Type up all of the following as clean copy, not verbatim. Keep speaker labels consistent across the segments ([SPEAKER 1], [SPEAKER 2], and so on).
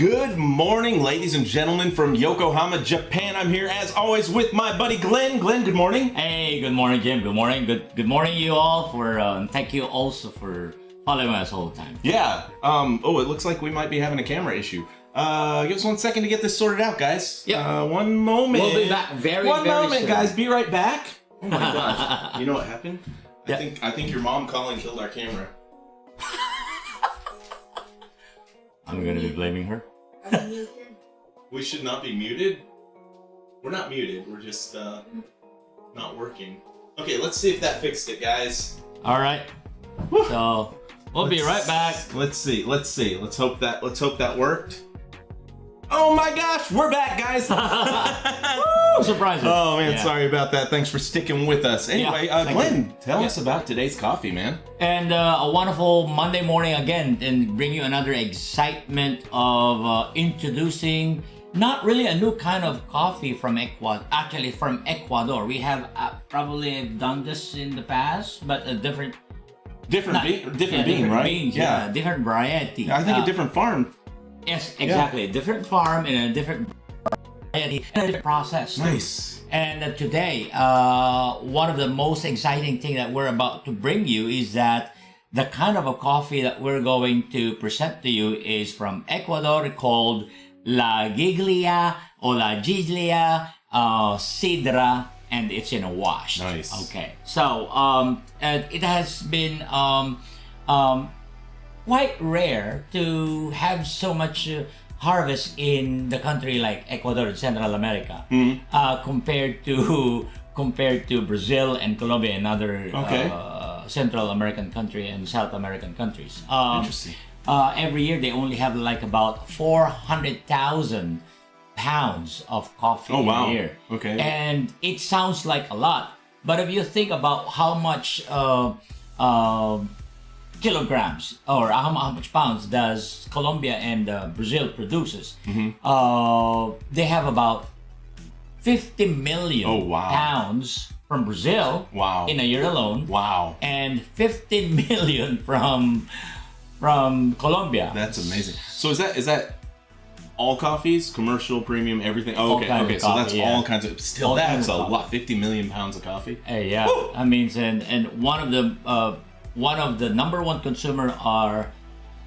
[SPEAKER 1] Good morning, ladies and gentlemen, from Yokohama, Japan. I'm here, as always, with my buddy Glenn. Glenn, good morning.
[SPEAKER 2] Hey, good morning, Jim. Good morning. Good morning, you all. Thank you also for following us all the time.
[SPEAKER 1] Yeah. It looks like we might be having a camera issue. Give us 1 second to get this sorted out, guys.
[SPEAKER 2] Yeah.
[SPEAKER 1] One moment.
[SPEAKER 2] We'll be back very
[SPEAKER 1] moment,
[SPEAKER 2] soon.
[SPEAKER 1] guys. Be right back. Oh my gosh. You know what happened?
[SPEAKER 2] Yeah.
[SPEAKER 1] I think your mom calling killed our camera.
[SPEAKER 2] I'm going to be blaming her.
[SPEAKER 1] We should not be muted. We're not muted. We're just not working. Okay, let's see if that fixed it, guys.
[SPEAKER 2] All right. So we'll be right back.
[SPEAKER 1] Let's see. Let's hope that worked. Oh my gosh, we're back, guys.
[SPEAKER 2] Woo, surprising.
[SPEAKER 1] Oh man,
[SPEAKER 2] Yeah.
[SPEAKER 1] sorry about that. Thanks for sticking with us. Anyway,
[SPEAKER 2] thank
[SPEAKER 1] Glenn, tell us about today's coffee, man.
[SPEAKER 2] And a wonderful Monday morning again, and bring you another excitement of introducing not really a new kind of coffee from Ecuador. Actually, from Ecuador, we have probably done this in the past, but a different
[SPEAKER 1] bean, right?
[SPEAKER 2] Beans, yeah, different variety.
[SPEAKER 1] I think a different farm.
[SPEAKER 2] Yes, exactly. A different farm and a different variety and a different process.
[SPEAKER 1] Nice.
[SPEAKER 2] And today, one of the most exciting thing that we're about to bring you is that the kind of a coffee that we're going to present to you is from Ecuador, called La Giuglia or La Giuglia Sidra, and it's in a wash.
[SPEAKER 1] Nice.
[SPEAKER 2] Okay. So and it has been quite rare to have so much harvest in the country like Ecuador and Central America, compared to Brazil and Colombia and other Central American country and South American countries.
[SPEAKER 1] Interesting.
[SPEAKER 2] Every year they only have like about 400,000 pounds of coffee
[SPEAKER 1] Oh, wow.
[SPEAKER 2] a year.
[SPEAKER 1] Okay.
[SPEAKER 2] And it sounds like a lot, but if you think about how much kilograms or how much pounds does Colombia and Brazil produces, they have about 50 million
[SPEAKER 1] Oh, wow.
[SPEAKER 2] pounds from Brazil
[SPEAKER 1] Wow.
[SPEAKER 2] in a year alone.
[SPEAKER 1] Wow.
[SPEAKER 2] And 15 million from Colombia.
[SPEAKER 1] That's amazing. So is that all coffees, commercial, premium, everything? Oh,
[SPEAKER 2] All
[SPEAKER 1] okay,
[SPEAKER 2] kinds
[SPEAKER 1] okay.
[SPEAKER 2] of
[SPEAKER 1] So that's
[SPEAKER 2] coffee, yeah.
[SPEAKER 1] all kinds of. Still,
[SPEAKER 2] All
[SPEAKER 1] that's
[SPEAKER 2] kinds
[SPEAKER 1] a
[SPEAKER 2] of
[SPEAKER 1] lot. 50 million pounds of coffee.
[SPEAKER 2] Yeah,
[SPEAKER 1] Woo!
[SPEAKER 2] I mean, and one of the number one consumer are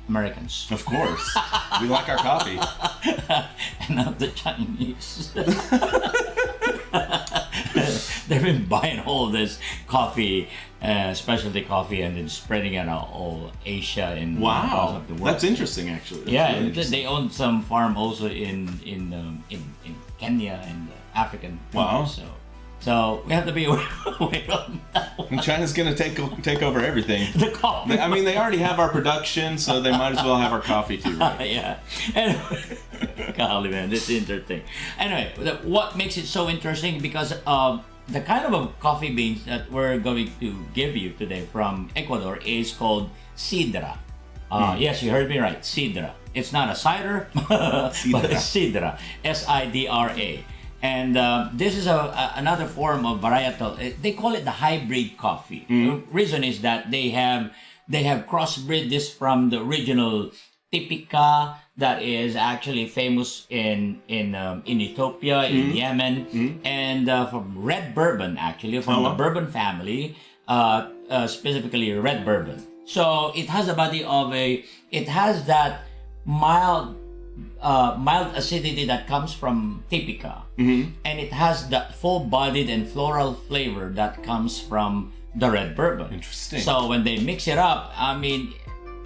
[SPEAKER 2] Americans.
[SPEAKER 1] Of course, we like our coffee.
[SPEAKER 2] And not the Chinese. They've been buying all this coffee, specialty coffee, and then spreading it out all Asia and parts
[SPEAKER 1] Wow,
[SPEAKER 2] of the world.
[SPEAKER 1] that's interesting, actually. That's
[SPEAKER 2] Yeah,
[SPEAKER 1] really
[SPEAKER 2] and
[SPEAKER 1] interesting.
[SPEAKER 2] they own some farm also in Kenya and African countries. So we have to be aware on that one.
[SPEAKER 1] And China's gonna take over everything.
[SPEAKER 2] The coffee.
[SPEAKER 1] I mean, they already have our production, so they might as well have our coffee too, right?
[SPEAKER 2] Yeah. Anyway, golly, man, this is interesting. Anyway, what makes it so interesting, because the kind of a coffee beans that we're going to give you today from Ecuador is called Sidra. Yes, you heard me right, Sidra. It's not a cider, but it's Sidra, S-I-D-R-A. And this is another form of varietal. They call it the hybrid coffee. The reason is that they have crossbred this from the original Typica that is actually famous in Ethiopia, in Yemen, and from red bourbon, actually from the bourbon family, specifically red bourbon. So it has a body of it has that mild acidity that comes from Typica, and it has that full-bodied and floral flavor that comes from the red bourbon.
[SPEAKER 1] Interesting.
[SPEAKER 2] So when they mix it up, I mean,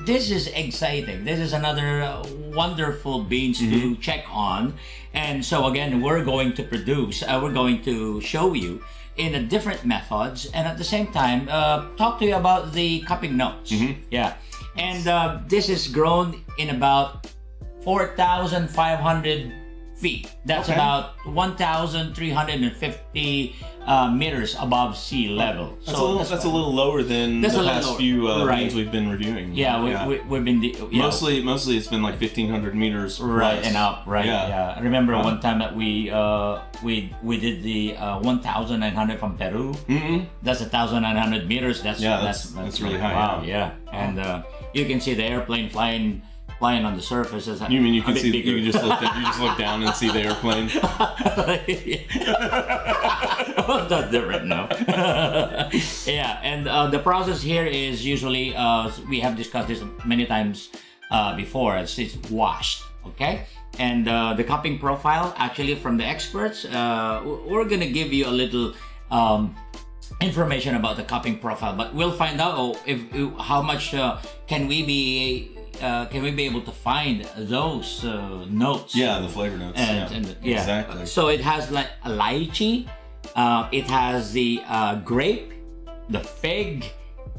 [SPEAKER 2] this is exciting. This is another wonderful beans to check on. And so again, we're going to show you in a different methods, and at the same time talk to you about the cupping notes. Yeah, and this is grown in about 4,500 feet. That's about 1,350 meters above sea level.
[SPEAKER 1] That's a little lower than the past few beans we've been reviewing.
[SPEAKER 2] Yeah, we've been
[SPEAKER 1] mostly it's been like 1,500 meters
[SPEAKER 2] right
[SPEAKER 1] plus.
[SPEAKER 2] and up. Right. Yeah. I remember one time that we did the 1,900 from Peru. That's 1,900 meters. That's
[SPEAKER 1] really high.
[SPEAKER 2] Wow. Yeah. And you can see the airplane flying flying on the surface. Is
[SPEAKER 3] You mean you
[SPEAKER 2] a
[SPEAKER 3] can
[SPEAKER 2] bit
[SPEAKER 3] see?
[SPEAKER 2] bigger.
[SPEAKER 3] You can just look down. You just look down and see the airplane.
[SPEAKER 2] Well, that's different now. Yeah, and the process here is usually we have discussed this many times before. It's washed, okay, and the cupping profile actually from the experts. We're gonna give you a little information about the cupping profile, but we'll find out if how much can we be able to find those notes.
[SPEAKER 3] Yeah, the flavor notes.
[SPEAKER 2] Yeah,
[SPEAKER 3] Exactly.
[SPEAKER 2] So it has like a lychee, it has the grape, the fig,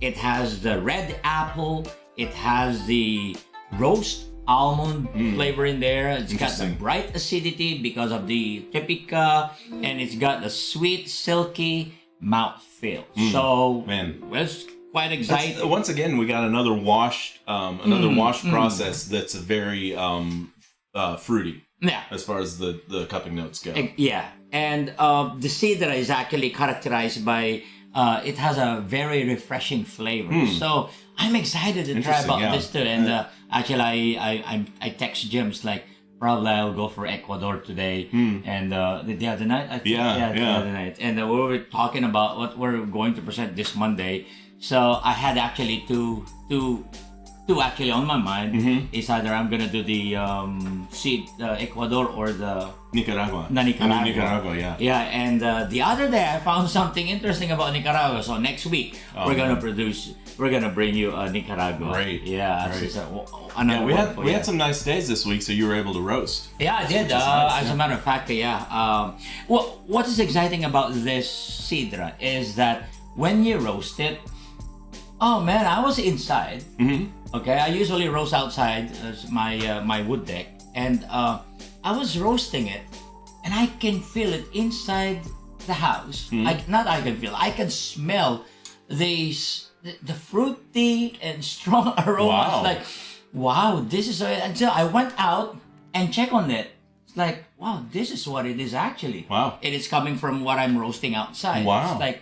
[SPEAKER 2] it has the red apple, it has the roast almond flavor in there. It's got the bright acidity because of the typica, and it's got the sweet, silky mouthfeel. So,
[SPEAKER 3] Man.
[SPEAKER 2] it's quite exciting.
[SPEAKER 3] Once again, we got another wash process that's very fruity
[SPEAKER 2] Yeah.
[SPEAKER 3] as far as the cupping notes go.
[SPEAKER 2] Yeah, and the Sidra is actually characterized by it has a very refreshing flavor. So I'm excited to try
[SPEAKER 3] Interesting,
[SPEAKER 2] about
[SPEAKER 3] yeah.
[SPEAKER 2] this too. And actually, I text Jim's like, probably I'll go for Ecuador today. And the other night, I think, the other night, and we were talking about what we're going to present this Monday. So I had actually two actually on my mind. Is either I'm gonna do the Ecuador or the
[SPEAKER 3] Nicaragua.
[SPEAKER 2] Nicaragua.
[SPEAKER 3] Yeah.
[SPEAKER 2] Yeah, and the other day I found something interesting about Nicaragua. So next week we're gonna bring you Nicaragua.
[SPEAKER 3] Great.
[SPEAKER 2] Yeah,
[SPEAKER 3] Great.
[SPEAKER 2] it's
[SPEAKER 3] Yeah, we had some nice days this week, so you were able to roast.
[SPEAKER 2] Yeah, I did. As a matter of fact, yeah. What is exciting about this Sidra is that when you roast it, oh man, I was inside. Okay, I usually roast outside my wood deck, and I was roasting it, and I can feel it inside the house. I can smell the fruity and strong aromas.
[SPEAKER 3] Wow.
[SPEAKER 2] Like, wow, this is. Until I went out and checked on it. It's like, wow, this is what it is actually.
[SPEAKER 3] Wow.
[SPEAKER 2] It is coming from what I'm roasting outside.
[SPEAKER 3] Wow.
[SPEAKER 2] It's like,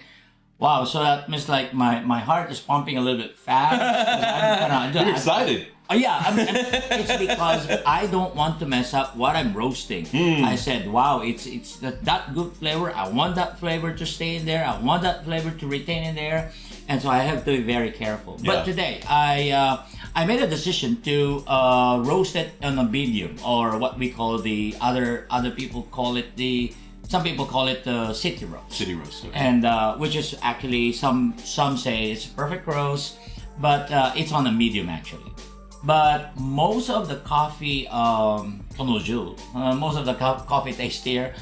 [SPEAKER 2] wow, so that means like my heart is pumping a little bit fast.
[SPEAKER 3] You're excited.
[SPEAKER 2] It's because I don't want to mess up what I'm roasting. I said, wow, it's that good flavor. I want that flavor to stay in there. I want that flavor to retain in there, and so I have to be very careful.
[SPEAKER 3] Yeah.
[SPEAKER 2] But today, I made a decision to roast it on a medium, or what we call other people call it some people call it city roast.
[SPEAKER 3] City roast. Okay.
[SPEAKER 2] And which is actually some say it's perfect roast, but it's on a medium actually. But most of the coffee most of the coffee tastier,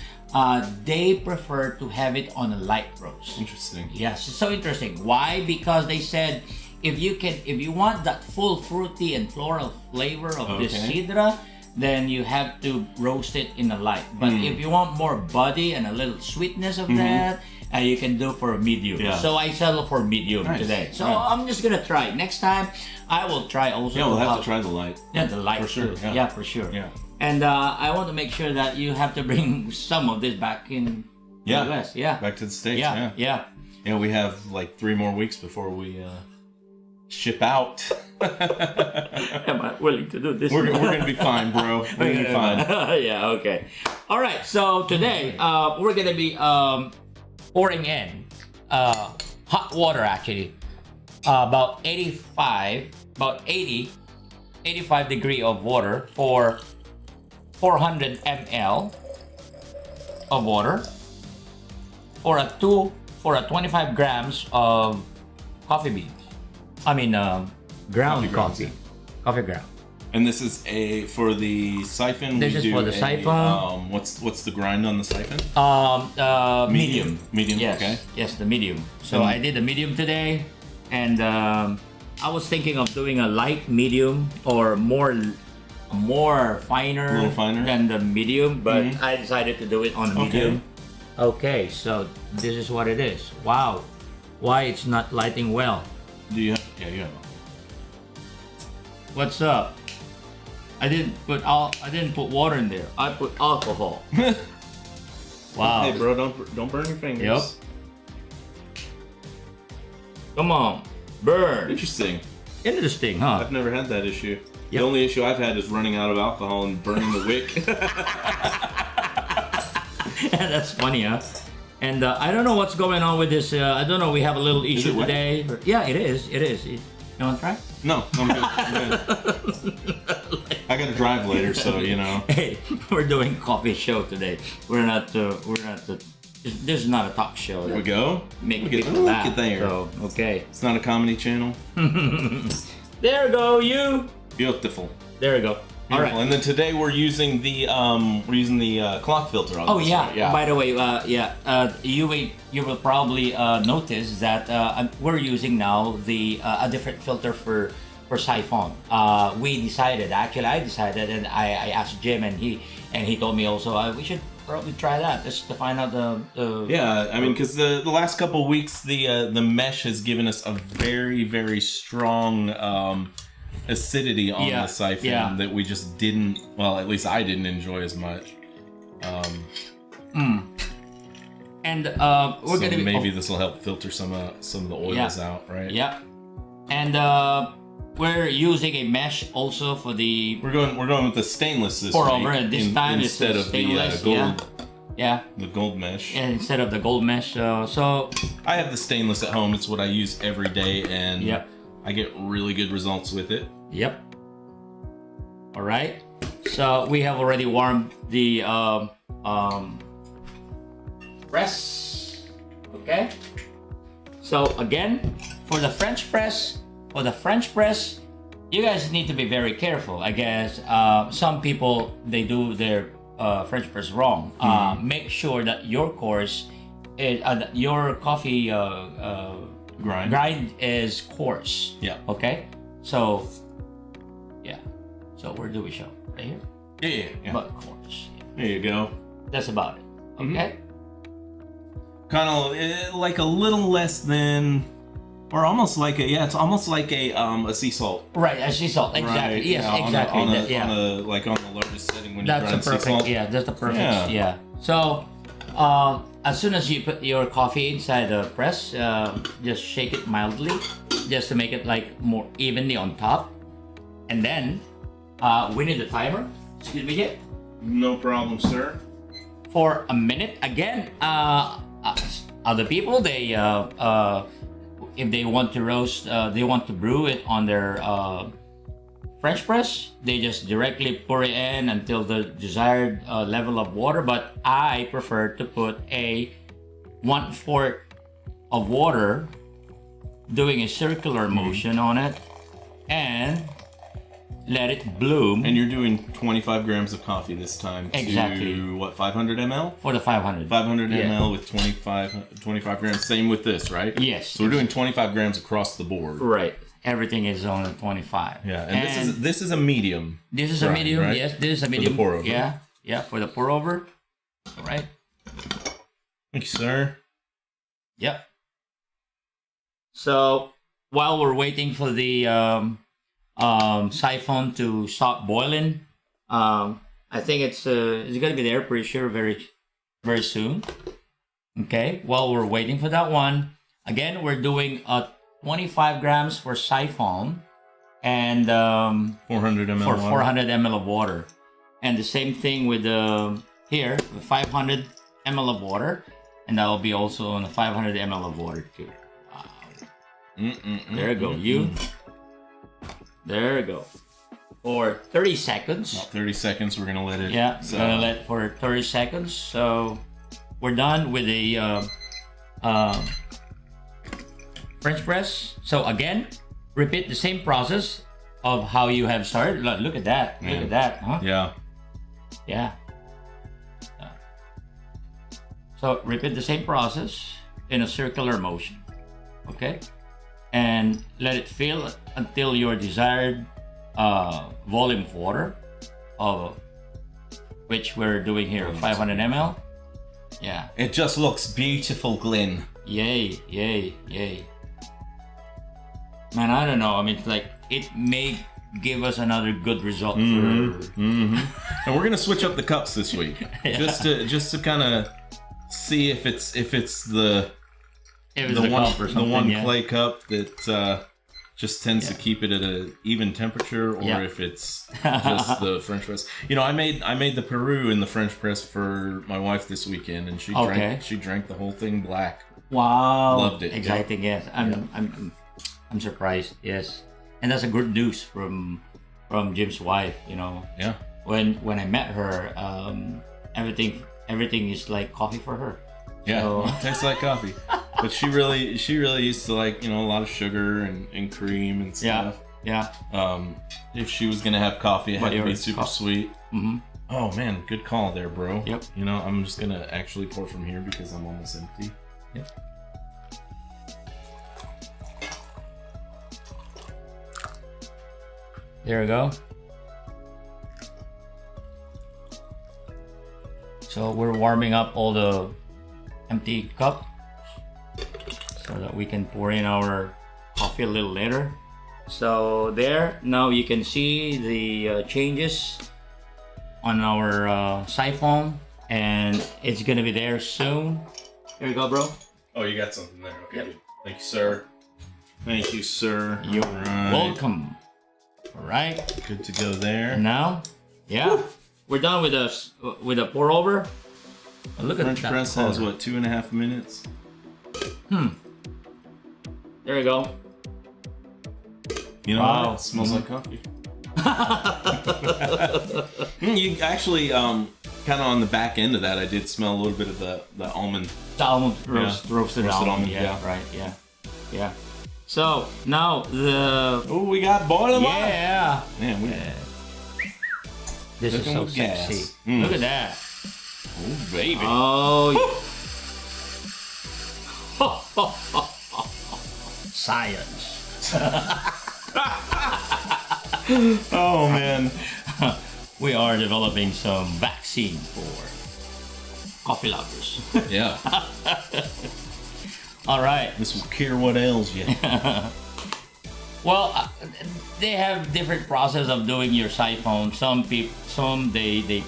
[SPEAKER 2] they prefer to have it on a light roast.
[SPEAKER 3] Interesting.
[SPEAKER 2] Yes, it's so interesting. Why? Because they said if you want that full fruity and floral flavor of this Sidra, then you have to roast it in a light. But if you want more body and a little sweetness of that, you can do for a medium.
[SPEAKER 3] Yeah.
[SPEAKER 2] So I settle for medium today. So I'm just gonna try. Next time, I will try also.
[SPEAKER 3] Yeah, we'll have to try the light.
[SPEAKER 2] Yeah, the light
[SPEAKER 3] For sure,
[SPEAKER 2] too.
[SPEAKER 3] yeah.
[SPEAKER 2] Yeah, for sure.
[SPEAKER 3] Yeah.
[SPEAKER 2] And I want to make sure that you have to bring some of this back in the US. Yeah.
[SPEAKER 3] Back to the States.
[SPEAKER 2] Yeah.
[SPEAKER 3] Yeah. Yeah, we have like 3 more weeks before we ship out.
[SPEAKER 2] Am I willing to do this?
[SPEAKER 3] We're gonna be fine, bro. We're gonna be fine.
[SPEAKER 2] Yeah, okay. All right, so today we're gonna be pouring in hot water actually, about 85 degree of water for 400 ml of water for a 25 grams of coffee beans. I mean ground coffee. Coffee ground.
[SPEAKER 3] And this is for the siphon.
[SPEAKER 2] This is for the siphon.
[SPEAKER 3] What's the grind on the siphon?
[SPEAKER 2] Medium.
[SPEAKER 3] Medium.
[SPEAKER 2] Yes.
[SPEAKER 3] Okay.
[SPEAKER 2] Yes, the medium. So I did the medium today, and I was thinking of doing a light medium or more finer,
[SPEAKER 3] A little finer?
[SPEAKER 2] than the medium, but I decided to do it on a medium. Okay, so this is what it is. Wow, why it's not lighting well?
[SPEAKER 3] Do you have? Yeah, you have.
[SPEAKER 2] What's up? I didn't put water in there. I put alcohol. Wow.
[SPEAKER 3] Hey, bro, don't burn your fingers.
[SPEAKER 2] Yep. Come on, burn.
[SPEAKER 3] Interesting.
[SPEAKER 2] Interesting, huh?
[SPEAKER 3] I've never had that issue. The only issue I've had is running out of alcohol and burning the wick.
[SPEAKER 2] That's funny, huh? And I don't know what's going on with this. I don't know. We have a little issue today. Yeah, it is. It is. You want to try?
[SPEAKER 3] No, I'm good. I got to drive later, so you know.
[SPEAKER 2] Hey, we're doing coffee show today. We're not. This is not a talk show.
[SPEAKER 3] There we go.
[SPEAKER 2] Make
[SPEAKER 3] Look
[SPEAKER 2] people laugh.
[SPEAKER 3] at there.
[SPEAKER 2] So, okay.
[SPEAKER 3] It's not a comedy channel.
[SPEAKER 2] There go you.
[SPEAKER 3] Beautiful.
[SPEAKER 2] There we go. All right.
[SPEAKER 3] And then today we're using the cloth filter on
[SPEAKER 2] Oh
[SPEAKER 3] this
[SPEAKER 2] yeah.
[SPEAKER 3] one. Yeah.
[SPEAKER 2] By the way, you will probably notice that we're using now a different filter for siphon. We decided. Actually, I decided, and I asked Jim, and he told me also we should probably try that just to find out the.
[SPEAKER 3] Yeah, I mean, because the last couple of weeks the mesh has given us a very, very strong acidity on the siphon that we just didn't. Well, at least I didn't enjoy as much.
[SPEAKER 2] And we're gonna
[SPEAKER 3] maybe this will help filter some of the oils out, right?
[SPEAKER 2] Yeah. And we're using a mesh also for the.
[SPEAKER 3] We're going with the stainless this
[SPEAKER 2] pour
[SPEAKER 3] week
[SPEAKER 2] over, and this time
[SPEAKER 3] instead
[SPEAKER 2] it's
[SPEAKER 3] of
[SPEAKER 2] stainless.
[SPEAKER 3] the gold.
[SPEAKER 2] Yeah.
[SPEAKER 3] The gold mesh.
[SPEAKER 2] Yeah, instead of the gold mesh. So
[SPEAKER 3] I have the stainless at home. It's what I use every day, and I get really good results with it.
[SPEAKER 2] Yep. All right. So we have already warmed the press. Okay. So again, for the French press, you guys need to be very careful. I guess some people they do their French press wrong. Make sure that your coarse, your coffee grind is coarse.
[SPEAKER 3] Yeah.
[SPEAKER 2] Okay. So yeah. So where do we show? Right here.
[SPEAKER 3] Yeah.
[SPEAKER 2] But coarse. Yeah.
[SPEAKER 3] There you go.
[SPEAKER 2] That's about it. Okay.
[SPEAKER 3] Kind of like a little less than. Or almost like it's almost like a sea salt.
[SPEAKER 2] Right, a sea salt, exactly.
[SPEAKER 3] Right.
[SPEAKER 2] Yes, exactly.
[SPEAKER 3] On the largest setting when
[SPEAKER 2] that's
[SPEAKER 3] you grind sea salt.
[SPEAKER 2] Yeah, that's the perfect. Yeah. So, as soon as you put your coffee inside the press, just shake it mildly, just to make it like more evenly on top, and then we need the timer. Excuse me, Jim.
[SPEAKER 3] No problem, sir.
[SPEAKER 2] For a minute again. Other people they if they want to roast, they want to brew it on their French press, they just directly pour it in until the desired level of water. But I prefer to put a 1/4 of water, doing a circular motion on it, and let it bloom.
[SPEAKER 3] And you're doing 25 grams of coffee this time.
[SPEAKER 2] Exactly.
[SPEAKER 3] To, what, 500 ml?
[SPEAKER 2] For the 500.
[SPEAKER 3] 500 ml with 25 grams. Same with this, right?
[SPEAKER 2] Yes.
[SPEAKER 3] So we're doing 25 grams across the board.
[SPEAKER 2] Right. Everything is on 25.
[SPEAKER 3] Yeah. And this is a medium.
[SPEAKER 2] This is a medium. Right? Yes. This is a medium.
[SPEAKER 3] For the pour over.
[SPEAKER 2] Yeah. Yeah. For the pour over. All right.
[SPEAKER 3] Thank you, sir.
[SPEAKER 2] Yep. So while we're waiting for the siphon to stop boiling, I think it's gonna be there pretty sure very soon. Okay. While we're waiting for that one, again we're doing 25 grams for siphon and
[SPEAKER 3] 400 ml
[SPEAKER 2] for
[SPEAKER 3] water.
[SPEAKER 2] 400 ml of water, and the same thing with here with 500 ml of water, and that will be also on the 500 ml of water too. Wow. There you go. There you go. For 30 seconds.
[SPEAKER 3] About 30 seconds, we're gonna let it.
[SPEAKER 2] Yeah, gonna let for 30 seconds. So we're done with the French press. So again, repeat the same process of how you have started. Look at that.
[SPEAKER 3] Man.
[SPEAKER 2] Look at that. Huh?
[SPEAKER 3] Yeah.
[SPEAKER 2] Yeah. So repeat the same process in a circular motion. Okay? And let it fill until your desired volume of water, of which we're doing here, 500 ml. Yeah.
[SPEAKER 3] It just looks beautiful, Glenn.
[SPEAKER 2] Yay, yay, yay. Man, I don't know. I mean, like, it may give us another good result.
[SPEAKER 3] And we're gonna switch up the cups this week, just to kind of see if it's the one
[SPEAKER 2] cup or something,
[SPEAKER 3] clay cup that just tends to keep it at an even temperature, or if it's just the French press. You know, I made the Peru in the French press for my wife this weekend, and she drank the whole thing black.
[SPEAKER 2] Wow,
[SPEAKER 3] loved it.
[SPEAKER 2] Exciting, yes. I'm surprised, yes, and that's a good news from Jim's wife. You know, when I met her, everything is like coffee for her.
[SPEAKER 3] Yeah,
[SPEAKER 2] so.
[SPEAKER 3] It tastes like coffee. But she really used to like, you know, a lot of sugar and cream and stuff.
[SPEAKER 2] Yeah.
[SPEAKER 3] If she was gonna have coffee, it had to be super sweet.
[SPEAKER 2] Mm-hmm.
[SPEAKER 3] Oh man, good call there, bro.
[SPEAKER 2] Yep.
[SPEAKER 3] You know, I'm just gonna actually pour from here because I'm almost empty.
[SPEAKER 2] Yep. There we go. So we're warming up all the empty cup so that we can pour in our coffee a little later. So there, now you can see the changes on our siphon, and it's gonna be there soon. Here you go, bro.
[SPEAKER 3] Oh, you got something there. Okay.
[SPEAKER 2] Yep.
[SPEAKER 3] Good. Thank you, sir. Thank you, sir.
[SPEAKER 2] You're
[SPEAKER 3] right.
[SPEAKER 2] welcome. All right.
[SPEAKER 3] Good to go there.
[SPEAKER 2] And now, we're done with the pour over. Look at
[SPEAKER 3] French
[SPEAKER 2] that
[SPEAKER 3] press
[SPEAKER 2] color.
[SPEAKER 3] has what, 2.5 minutes?
[SPEAKER 2] There you go.
[SPEAKER 3] You know
[SPEAKER 2] Wow.
[SPEAKER 3] what? It smells like coffee. You actually, kind of on the back end of that, I did smell a little bit of the almond.
[SPEAKER 2] The almond roasted almond.
[SPEAKER 3] Yeah.
[SPEAKER 2] Right. Yeah. So now the
[SPEAKER 3] We got boiling water.
[SPEAKER 2] yeah.
[SPEAKER 3] Man,
[SPEAKER 2] This is
[SPEAKER 3] Cooking
[SPEAKER 2] so
[SPEAKER 3] with gas.
[SPEAKER 2] sexy.
[SPEAKER 3] Mm.
[SPEAKER 2] Look at that.
[SPEAKER 3] Oh, baby.
[SPEAKER 2] Science.
[SPEAKER 3] Oh, man.
[SPEAKER 2] We are developing some vaccine for coffee lovers.
[SPEAKER 3] Yeah.
[SPEAKER 2] All right.
[SPEAKER 3] This will cure what ails you.
[SPEAKER 2] Well, they have different process of doing your siphon. Some they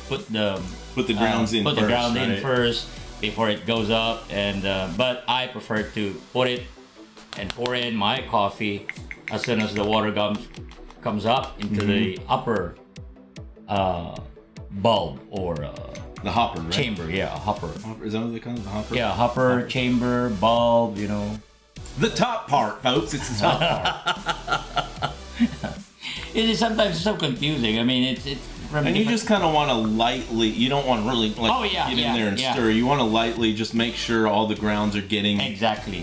[SPEAKER 2] put the
[SPEAKER 3] grounds in
[SPEAKER 2] put
[SPEAKER 3] first.
[SPEAKER 2] the ground in
[SPEAKER 3] right?
[SPEAKER 2] first before it goes up, and but I prefer to put it and pour in my coffee as soon as the water comes up into the upper bulb or
[SPEAKER 3] The hopper, right?
[SPEAKER 2] chamber. Yeah, a hopper.
[SPEAKER 3] Is that what they call it? The hopper?
[SPEAKER 2] Yeah, hopper, chamber, bulb. You know.
[SPEAKER 3] The top part, folks. It's the top part.
[SPEAKER 2] It is sometimes so confusing. I mean, it's from
[SPEAKER 3] And you
[SPEAKER 2] different-
[SPEAKER 3] just kind of want to lightly, you don't want to really like get in there and stir. You want to lightly just make sure all the grounds are getting
[SPEAKER 2] exactly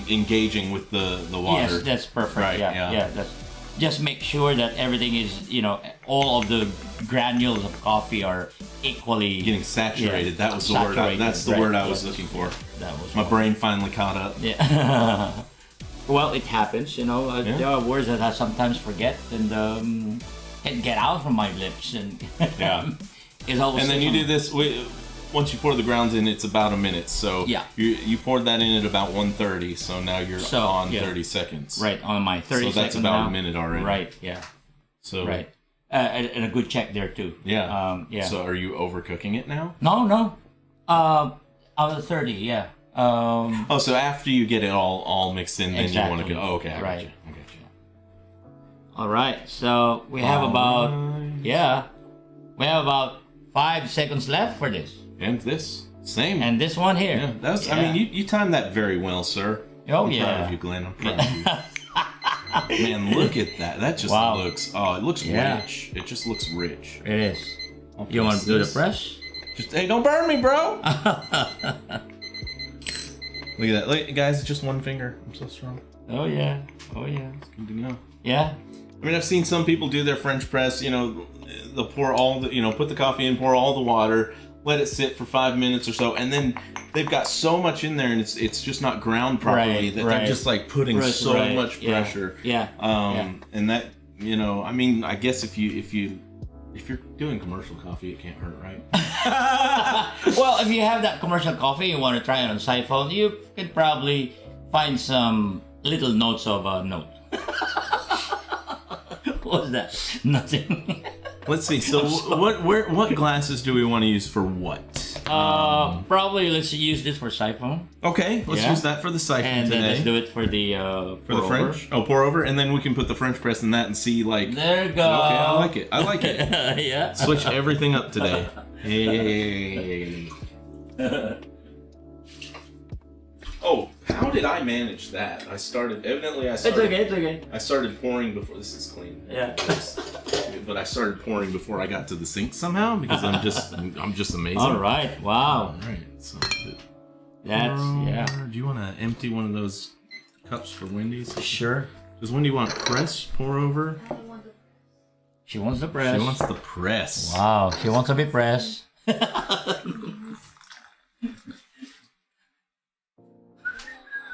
[SPEAKER 3] engaging with the water.
[SPEAKER 2] Yes, that's perfect.
[SPEAKER 3] Right,
[SPEAKER 2] Yeah.
[SPEAKER 3] yeah.
[SPEAKER 2] That's just make sure that everything is, all of the granules of coffee are equally
[SPEAKER 3] Getting saturated.
[SPEAKER 2] Yeah,
[SPEAKER 3] that was the word. That's the word I was
[SPEAKER 2] Yeah.
[SPEAKER 3] looking for.
[SPEAKER 2] That was
[SPEAKER 3] My brain finally caught up.
[SPEAKER 2] Yeah. Well, it happens. There are words that I sometimes forget and can't get out from my lips, and
[SPEAKER 3] Yeah.
[SPEAKER 2] it's always.
[SPEAKER 3] And then you do this. Once you pour the grounds in, it's about a minute. So
[SPEAKER 2] Yeah.
[SPEAKER 3] you poured that in at about 1:30. So now you're on
[SPEAKER 2] yeah.
[SPEAKER 3] 30 seconds.
[SPEAKER 2] right on my 30
[SPEAKER 3] So that's
[SPEAKER 2] second
[SPEAKER 3] about
[SPEAKER 2] now.
[SPEAKER 3] a minute already.
[SPEAKER 2] Right. Yeah.
[SPEAKER 3] So
[SPEAKER 2] Right. And a good check there too.
[SPEAKER 3] Yeah.
[SPEAKER 2] Yeah.
[SPEAKER 3] So are you overcooking it now?
[SPEAKER 2] No. On the 30. Yeah.
[SPEAKER 3] Oh, so after you get it all mixed in, then you want to
[SPEAKER 2] Exactly.
[SPEAKER 3] go. Oh, okay. I
[SPEAKER 2] Right.
[SPEAKER 3] got you.
[SPEAKER 2] All right. So we have about 5 seconds left for this,
[SPEAKER 3] And this same.
[SPEAKER 2] and this one here.
[SPEAKER 3] Yeah, that's. I mean, you timed that very well, sir.
[SPEAKER 2] Oh,
[SPEAKER 3] I'm
[SPEAKER 2] yeah.
[SPEAKER 3] proud of you, Glenn. I'm proud of you. Man, look at that. That just
[SPEAKER 2] Wow.
[SPEAKER 3] looks. Oh, it looks
[SPEAKER 2] Yeah.
[SPEAKER 3] rich. It just looks rich.
[SPEAKER 2] It is.
[SPEAKER 3] I'll
[SPEAKER 2] You want
[SPEAKER 3] press
[SPEAKER 2] to do the
[SPEAKER 3] this.
[SPEAKER 2] press?
[SPEAKER 3] Just hey, don't burn me, bro. Look at that, look, guys. It's just one finger. I'm so strong.
[SPEAKER 2] Oh yeah.
[SPEAKER 3] Good to know.
[SPEAKER 2] Yeah.
[SPEAKER 3] I mean, I've seen some people do their French press. They'll pour all the, put the coffee in, pour all the water, let it sit for 5 minutes or so, and then they've got so much in there, and it's just not ground properly that they're just like putting so much pressure.
[SPEAKER 2] Yeah.
[SPEAKER 3] And that, I mean, I guess if you're doing commercial coffee, it can't hurt, right?
[SPEAKER 2] Well, if you have that commercial coffee, you want to try it on siphon, you can probably find some little notes of a note. What was that? Nothing.
[SPEAKER 3] Let's see. So, what glasses do we want to use for what?
[SPEAKER 2] Probably let's use this for siphon.
[SPEAKER 3] Okay, let's use that for the siphon
[SPEAKER 2] and
[SPEAKER 3] today.
[SPEAKER 2] then let's do it for the
[SPEAKER 3] for the French. Oh, pour over, and then we can put the French press in that and see like.
[SPEAKER 2] There you go.
[SPEAKER 3] Okay, I like it. I like it.
[SPEAKER 2] Yeah.
[SPEAKER 3] Switch everything up today. Hey. Oh, how did I manage that? I started. Evidently, I started.
[SPEAKER 2] It's okay.
[SPEAKER 3] I started pouring before. This is clean.
[SPEAKER 2] Yeah.
[SPEAKER 3] But I started pouring before I got to the sink somehow because I'm just amazing.
[SPEAKER 2] All right. Wow.
[SPEAKER 3] All right. So
[SPEAKER 2] That's
[SPEAKER 3] Do you want to empty one of those cups for Wendy's?
[SPEAKER 2] Sure.
[SPEAKER 3] Does Wendy want press, pour over?
[SPEAKER 2] She wants the press.
[SPEAKER 3] She wants the press.
[SPEAKER 2] Wow. She wants to be pressed.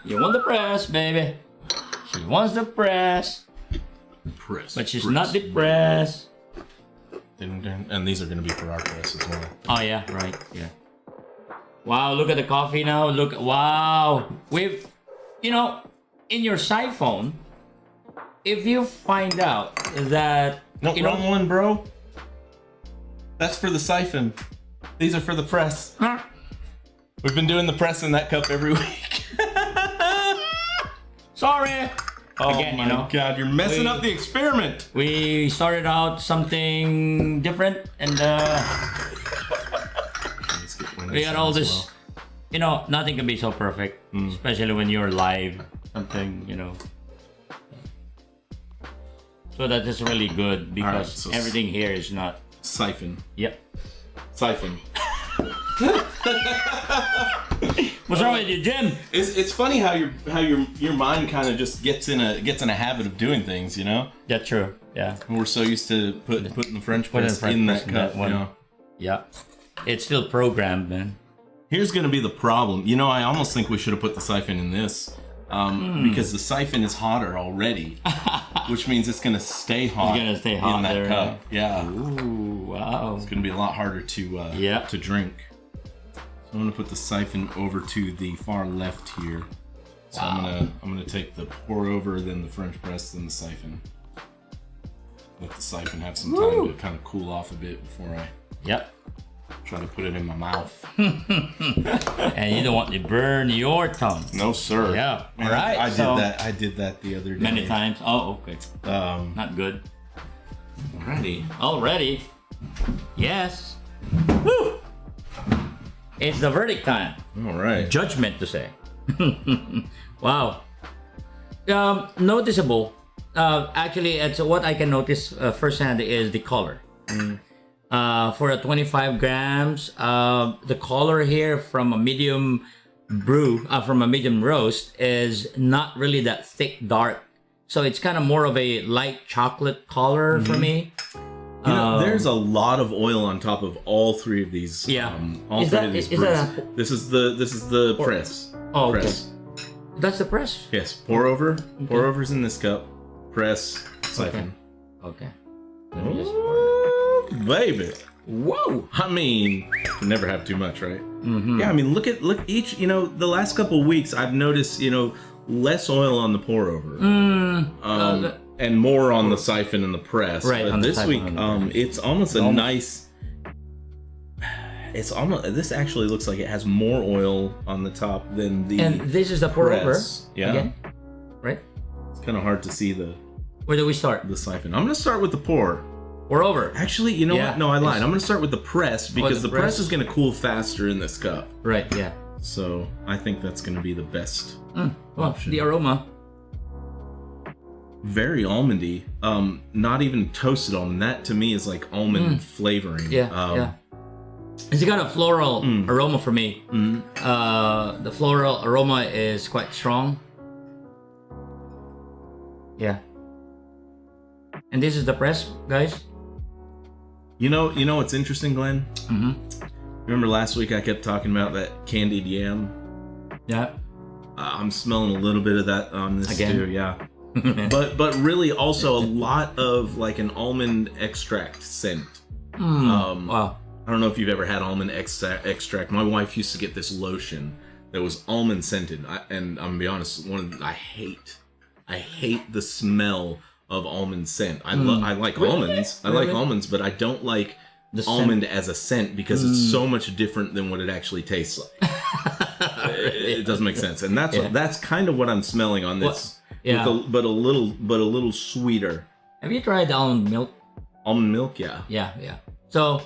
[SPEAKER 2] You want the press, baby. She wants the press.
[SPEAKER 3] Press.
[SPEAKER 2] But she's
[SPEAKER 3] press.
[SPEAKER 2] not depressed.
[SPEAKER 3] And these are going to be for our press as well.
[SPEAKER 2] Oh yeah, right. Yeah. Wow, look at the coffee now. Look, wow. We've, in your siphon, if you find out that
[SPEAKER 3] No, wrong one, bro. That's for the siphon. These are for the press.
[SPEAKER 2] Huh?
[SPEAKER 3] We've been doing the press in that cup every week.
[SPEAKER 2] Sorry.
[SPEAKER 3] Oh
[SPEAKER 2] Again,
[SPEAKER 3] my God, you're messing up the experiment.
[SPEAKER 2] We started out something different, and we got all this. Nothing can be so perfect, especially when you're live. Something, So that is really good because
[SPEAKER 3] so
[SPEAKER 2] everything here is not.
[SPEAKER 3] Siphon.
[SPEAKER 2] Yep.
[SPEAKER 3] Siphon.
[SPEAKER 2] What's wrong with you, Jim?
[SPEAKER 3] It's funny how your mind kind of just gets in a habit of doing things,
[SPEAKER 2] That's true. Yeah.
[SPEAKER 3] And we're so used to putting the French press in that cup.
[SPEAKER 2] one. Yeah. It's still programmed, man.
[SPEAKER 3] Here's gonna be the problem. I almost think we should have put the siphon in this, because the siphon is hotter already, which means it's gonna stay hot.
[SPEAKER 2] It's gonna stay hot
[SPEAKER 3] in that
[SPEAKER 2] there,
[SPEAKER 3] cup. Yeah.
[SPEAKER 2] Ooh, wow.
[SPEAKER 3] It's gonna be a lot harder to drink. So I'm gonna put the siphon over to the far left here. So I'm gonna take the pour over, then the French press, then the siphon. Let the siphon have some time to kind of cool off a bit before I try to put it in my mouth.
[SPEAKER 2] And you don't want to burn your tongue.
[SPEAKER 3] No, sir.
[SPEAKER 2] Yeah.
[SPEAKER 3] Man,
[SPEAKER 2] All right.
[SPEAKER 3] I did that the other day.
[SPEAKER 2] Many times. Oh, okay. Not good. Already. Yes. Woo! It's the verdict time.
[SPEAKER 3] All right.
[SPEAKER 2] Judgment to say. Wow. Noticeable. Actually, it's what I can notice firsthand is the color. For a 25 grams, the color here from a medium from a medium roast is not really that thick, dark. So it's kind of more of a light chocolate color for me.
[SPEAKER 3] There's a lot of oil on top of all three of these.
[SPEAKER 2] Yeah.
[SPEAKER 3] All three of these brews. This is the press.
[SPEAKER 2] Oh, okay.
[SPEAKER 3] Press.
[SPEAKER 2] That's the press.
[SPEAKER 3] Yes. Pour over. Okay. Pour over's in this cup. Press. Siphon.
[SPEAKER 2] Okay.
[SPEAKER 3] Ooh, baby.
[SPEAKER 2] Whoa.
[SPEAKER 3] I mean, you can never have too much, right? Mm-hmm. Yeah. I mean, look each. The last couple of weeks, I've noticed. Less oil on the pour over. And more on the siphon and the press.
[SPEAKER 2] Right.
[SPEAKER 3] But this week, it's almost a nice. It's almost. This actually looks like it has more oil on the top than the.
[SPEAKER 2] And this is the pour over.
[SPEAKER 3] Yeah.
[SPEAKER 2] Again? Right.
[SPEAKER 3] It's kind of hard to see the.
[SPEAKER 2] Where do we start?
[SPEAKER 3] The siphon. I'm gonna start with the pour.
[SPEAKER 2] Pour over.
[SPEAKER 3] Actually, you know what? No, I lied. I'm gonna start with the press because the press is gonna cool faster in this cup.
[SPEAKER 2] Right. Yeah.
[SPEAKER 3] So I think that's gonna be the best.
[SPEAKER 2] Option. The aroma.
[SPEAKER 3] Very almondy. Not even toasted almond. That to me is like almond flavoring.
[SPEAKER 2] Yeah. It's got a floral aroma for me. The floral aroma is quite strong. Yeah. And this is the press, guys.
[SPEAKER 3] You know what's interesting, Glenn?
[SPEAKER 2] Mm-hmm.
[SPEAKER 3] Remember last week I kept talking about that candied yam?
[SPEAKER 2] Yeah.
[SPEAKER 3] I'm smelling a little bit of that on this
[SPEAKER 2] Again?
[SPEAKER 3] too. Yeah. but really also a lot of like an almond extract scent.
[SPEAKER 2] Wow.
[SPEAKER 3] I don't know if you've ever had almond extract. My wife used to get this lotion that was almond scented, and I'm gonna be honest, I hate the smell of almond scent. I like almonds. I like almonds, but I don't like almond as a scent because it's so much different than what it actually tastes like. It doesn't make sense, and that's kind of what I'm smelling on this. But a little sweeter.
[SPEAKER 2] Have you tried almond milk?
[SPEAKER 3] Almond milk, yeah.
[SPEAKER 2] Yeah. So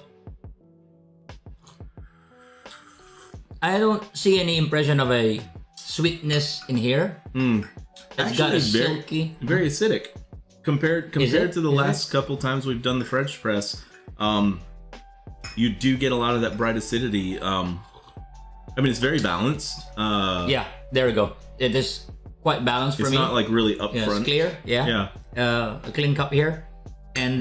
[SPEAKER 2] I don't see any impression of a sweetness in here. It's got a silky,
[SPEAKER 3] very acidic compared to the last couple times we've done the French press. You do get a lot of that bright acidity. I mean, it's very balanced.
[SPEAKER 2] Yeah, there we go. It is quite balanced for me.
[SPEAKER 3] It's not like really upfront.
[SPEAKER 2] Yeah, it's clear. Yeah. A clean cup here, and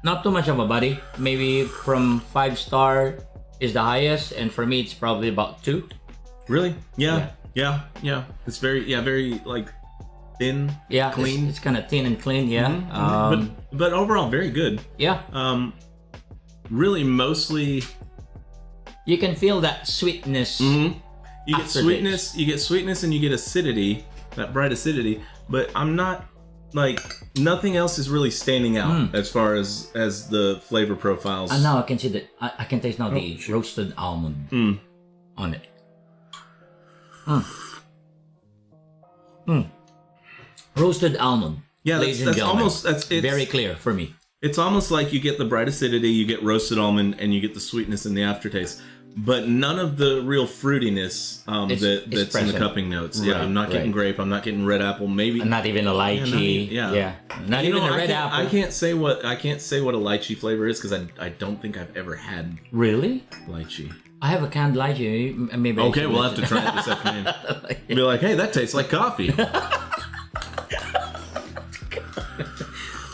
[SPEAKER 2] not too much of a body. Maybe from 5-star is the highest, and for me it's probably about 2.
[SPEAKER 3] Really? Yeah. It's very like thin.
[SPEAKER 2] Yeah,
[SPEAKER 3] clean.
[SPEAKER 2] It's kind of thin and clean. Yeah.
[SPEAKER 3] But overall very good.
[SPEAKER 2] Yeah.
[SPEAKER 3] Really mostly.
[SPEAKER 2] You can feel that sweetness.
[SPEAKER 3] You get sweetness, and you get acidity, that bright acidity. But I'm not like nothing else is really standing out as far as the flavor profiles.
[SPEAKER 2] And now I can see that I can taste now the roasted almond on it. Roasted almond.
[SPEAKER 3] Yeah, that's almost
[SPEAKER 2] it's very clear for me.
[SPEAKER 3] It's almost like you get the bright acidity, you get roasted almond, and you get the sweetness in the aftertaste, but none of the real fruitiness that's in the cupping notes. Right, I'm not getting grape. I'm not getting red apple. Maybe
[SPEAKER 2] not even a lychee. Not even a red apple.
[SPEAKER 3] I can't say what a lychee flavor is because I don't think I've ever had lychee.
[SPEAKER 2] I have a canned lychee. Maybe.
[SPEAKER 3] Okay, we'll have to try it this afternoon. Be like, hey, that tastes like coffee.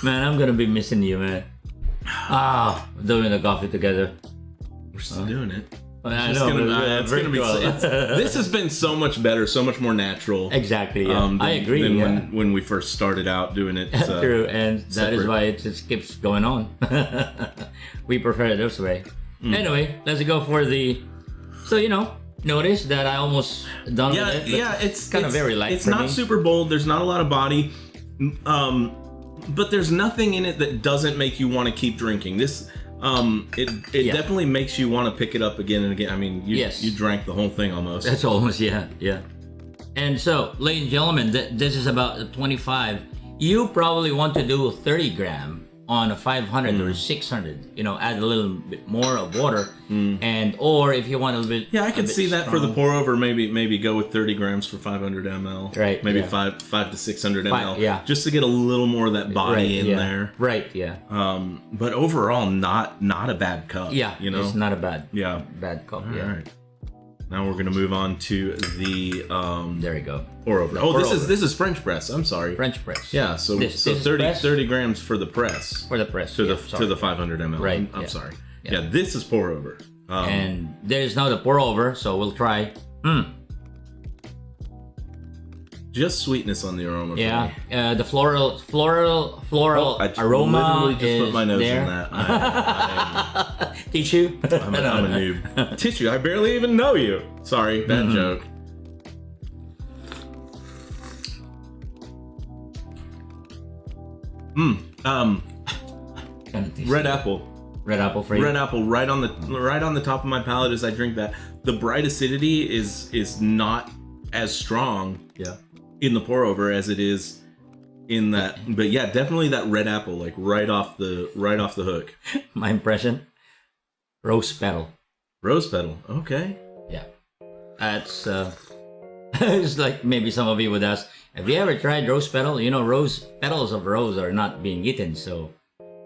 [SPEAKER 2] Man, I'm gonna be missing you, man. Doing the coffee together.
[SPEAKER 3] We're still doing it.
[SPEAKER 2] I know.
[SPEAKER 3] This has been so much better, so much more natural.
[SPEAKER 2] Exactly. Yeah. I agree.
[SPEAKER 3] Than when we first started out doing it.
[SPEAKER 2] True, and that is why it just keeps going on. We prefer it this way. Anyway, let's go for the. So notice that I almost done with it.
[SPEAKER 3] Yeah, it's
[SPEAKER 2] kind of very light.
[SPEAKER 3] It's not super bold. There's not a lot of body. But there's nothing in it that doesn't make you want to keep drinking. This, it definitely makes you want to pick it up again and again. I mean, you drank the whole thing almost.
[SPEAKER 2] That's almost, yeah. And so, ladies and gentlemen, this is about 25. You probably want to do a 30 gram on a 500 or 600. Add a little bit more of water, or if you want a little bit.
[SPEAKER 3] Yeah, I could see that for the pour over. Maybe go with 30 grams for 500 ml.
[SPEAKER 2] Right.
[SPEAKER 3] Maybe 5 to 600 ml. Yeah. Just to get a little more of that body in there.
[SPEAKER 2] Right. Yeah.
[SPEAKER 3] But overall, not a bad cup.
[SPEAKER 2] Yeah. It's not a bad.
[SPEAKER 3] Yeah.
[SPEAKER 2] Bad cup.
[SPEAKER 3] All right. Now we're gonna move on to the
[SPEAKER 2] there we go.
[SPEAKER 3] Pour over. This is French press. I'm sorry.
[SPEAKER 2] French press.
[SPEAKER 3] Yeah. So 30 grams for the press.
[SPEAKER 2] For the press.
[SPEAKER 3] To the 500 ml.
[SPEAKER 2] Right.
[SPEAKER 3] I'm sorry. Yeah. This is pour over.
[SPEAKER 2] And there's now the pour over, so we'll try.
[SPEAKER 3] Just sweetness on the aroma.
[SPEAKER 2] Yeah. The floral
[SPEAKER 3] I
[SPEAKER 2] aroma
[SPEAKER 3] literally just
[SPEAKER 2] is
[SPEAKER 3] put my nose
[SPEAKER 2] there.
[SPEAKER 3] in that.
[SPEAKER 2] Tissue.
[SPEAKER 3] I'm a noob. Tissue. I barely even know you. Sorry, bad joke. Red apple.
[SPEAKER 2] Red apple for you.
[SPEAKER 3] Red apple right on the top of my palate as I drink that. The bright acidity is not as strong in the pour over as it is in that. But yeah, definitely that red apple, like right off the hook.
[SPEAKER 2] My impression. Rose petal.
[SPEAKER 3] Rose petal. Okay.
[SPEAKER 2] Yeah. That's it's like maybe some of you would ask, have you ever tried rose petal? Petals of rose are not being eaten. So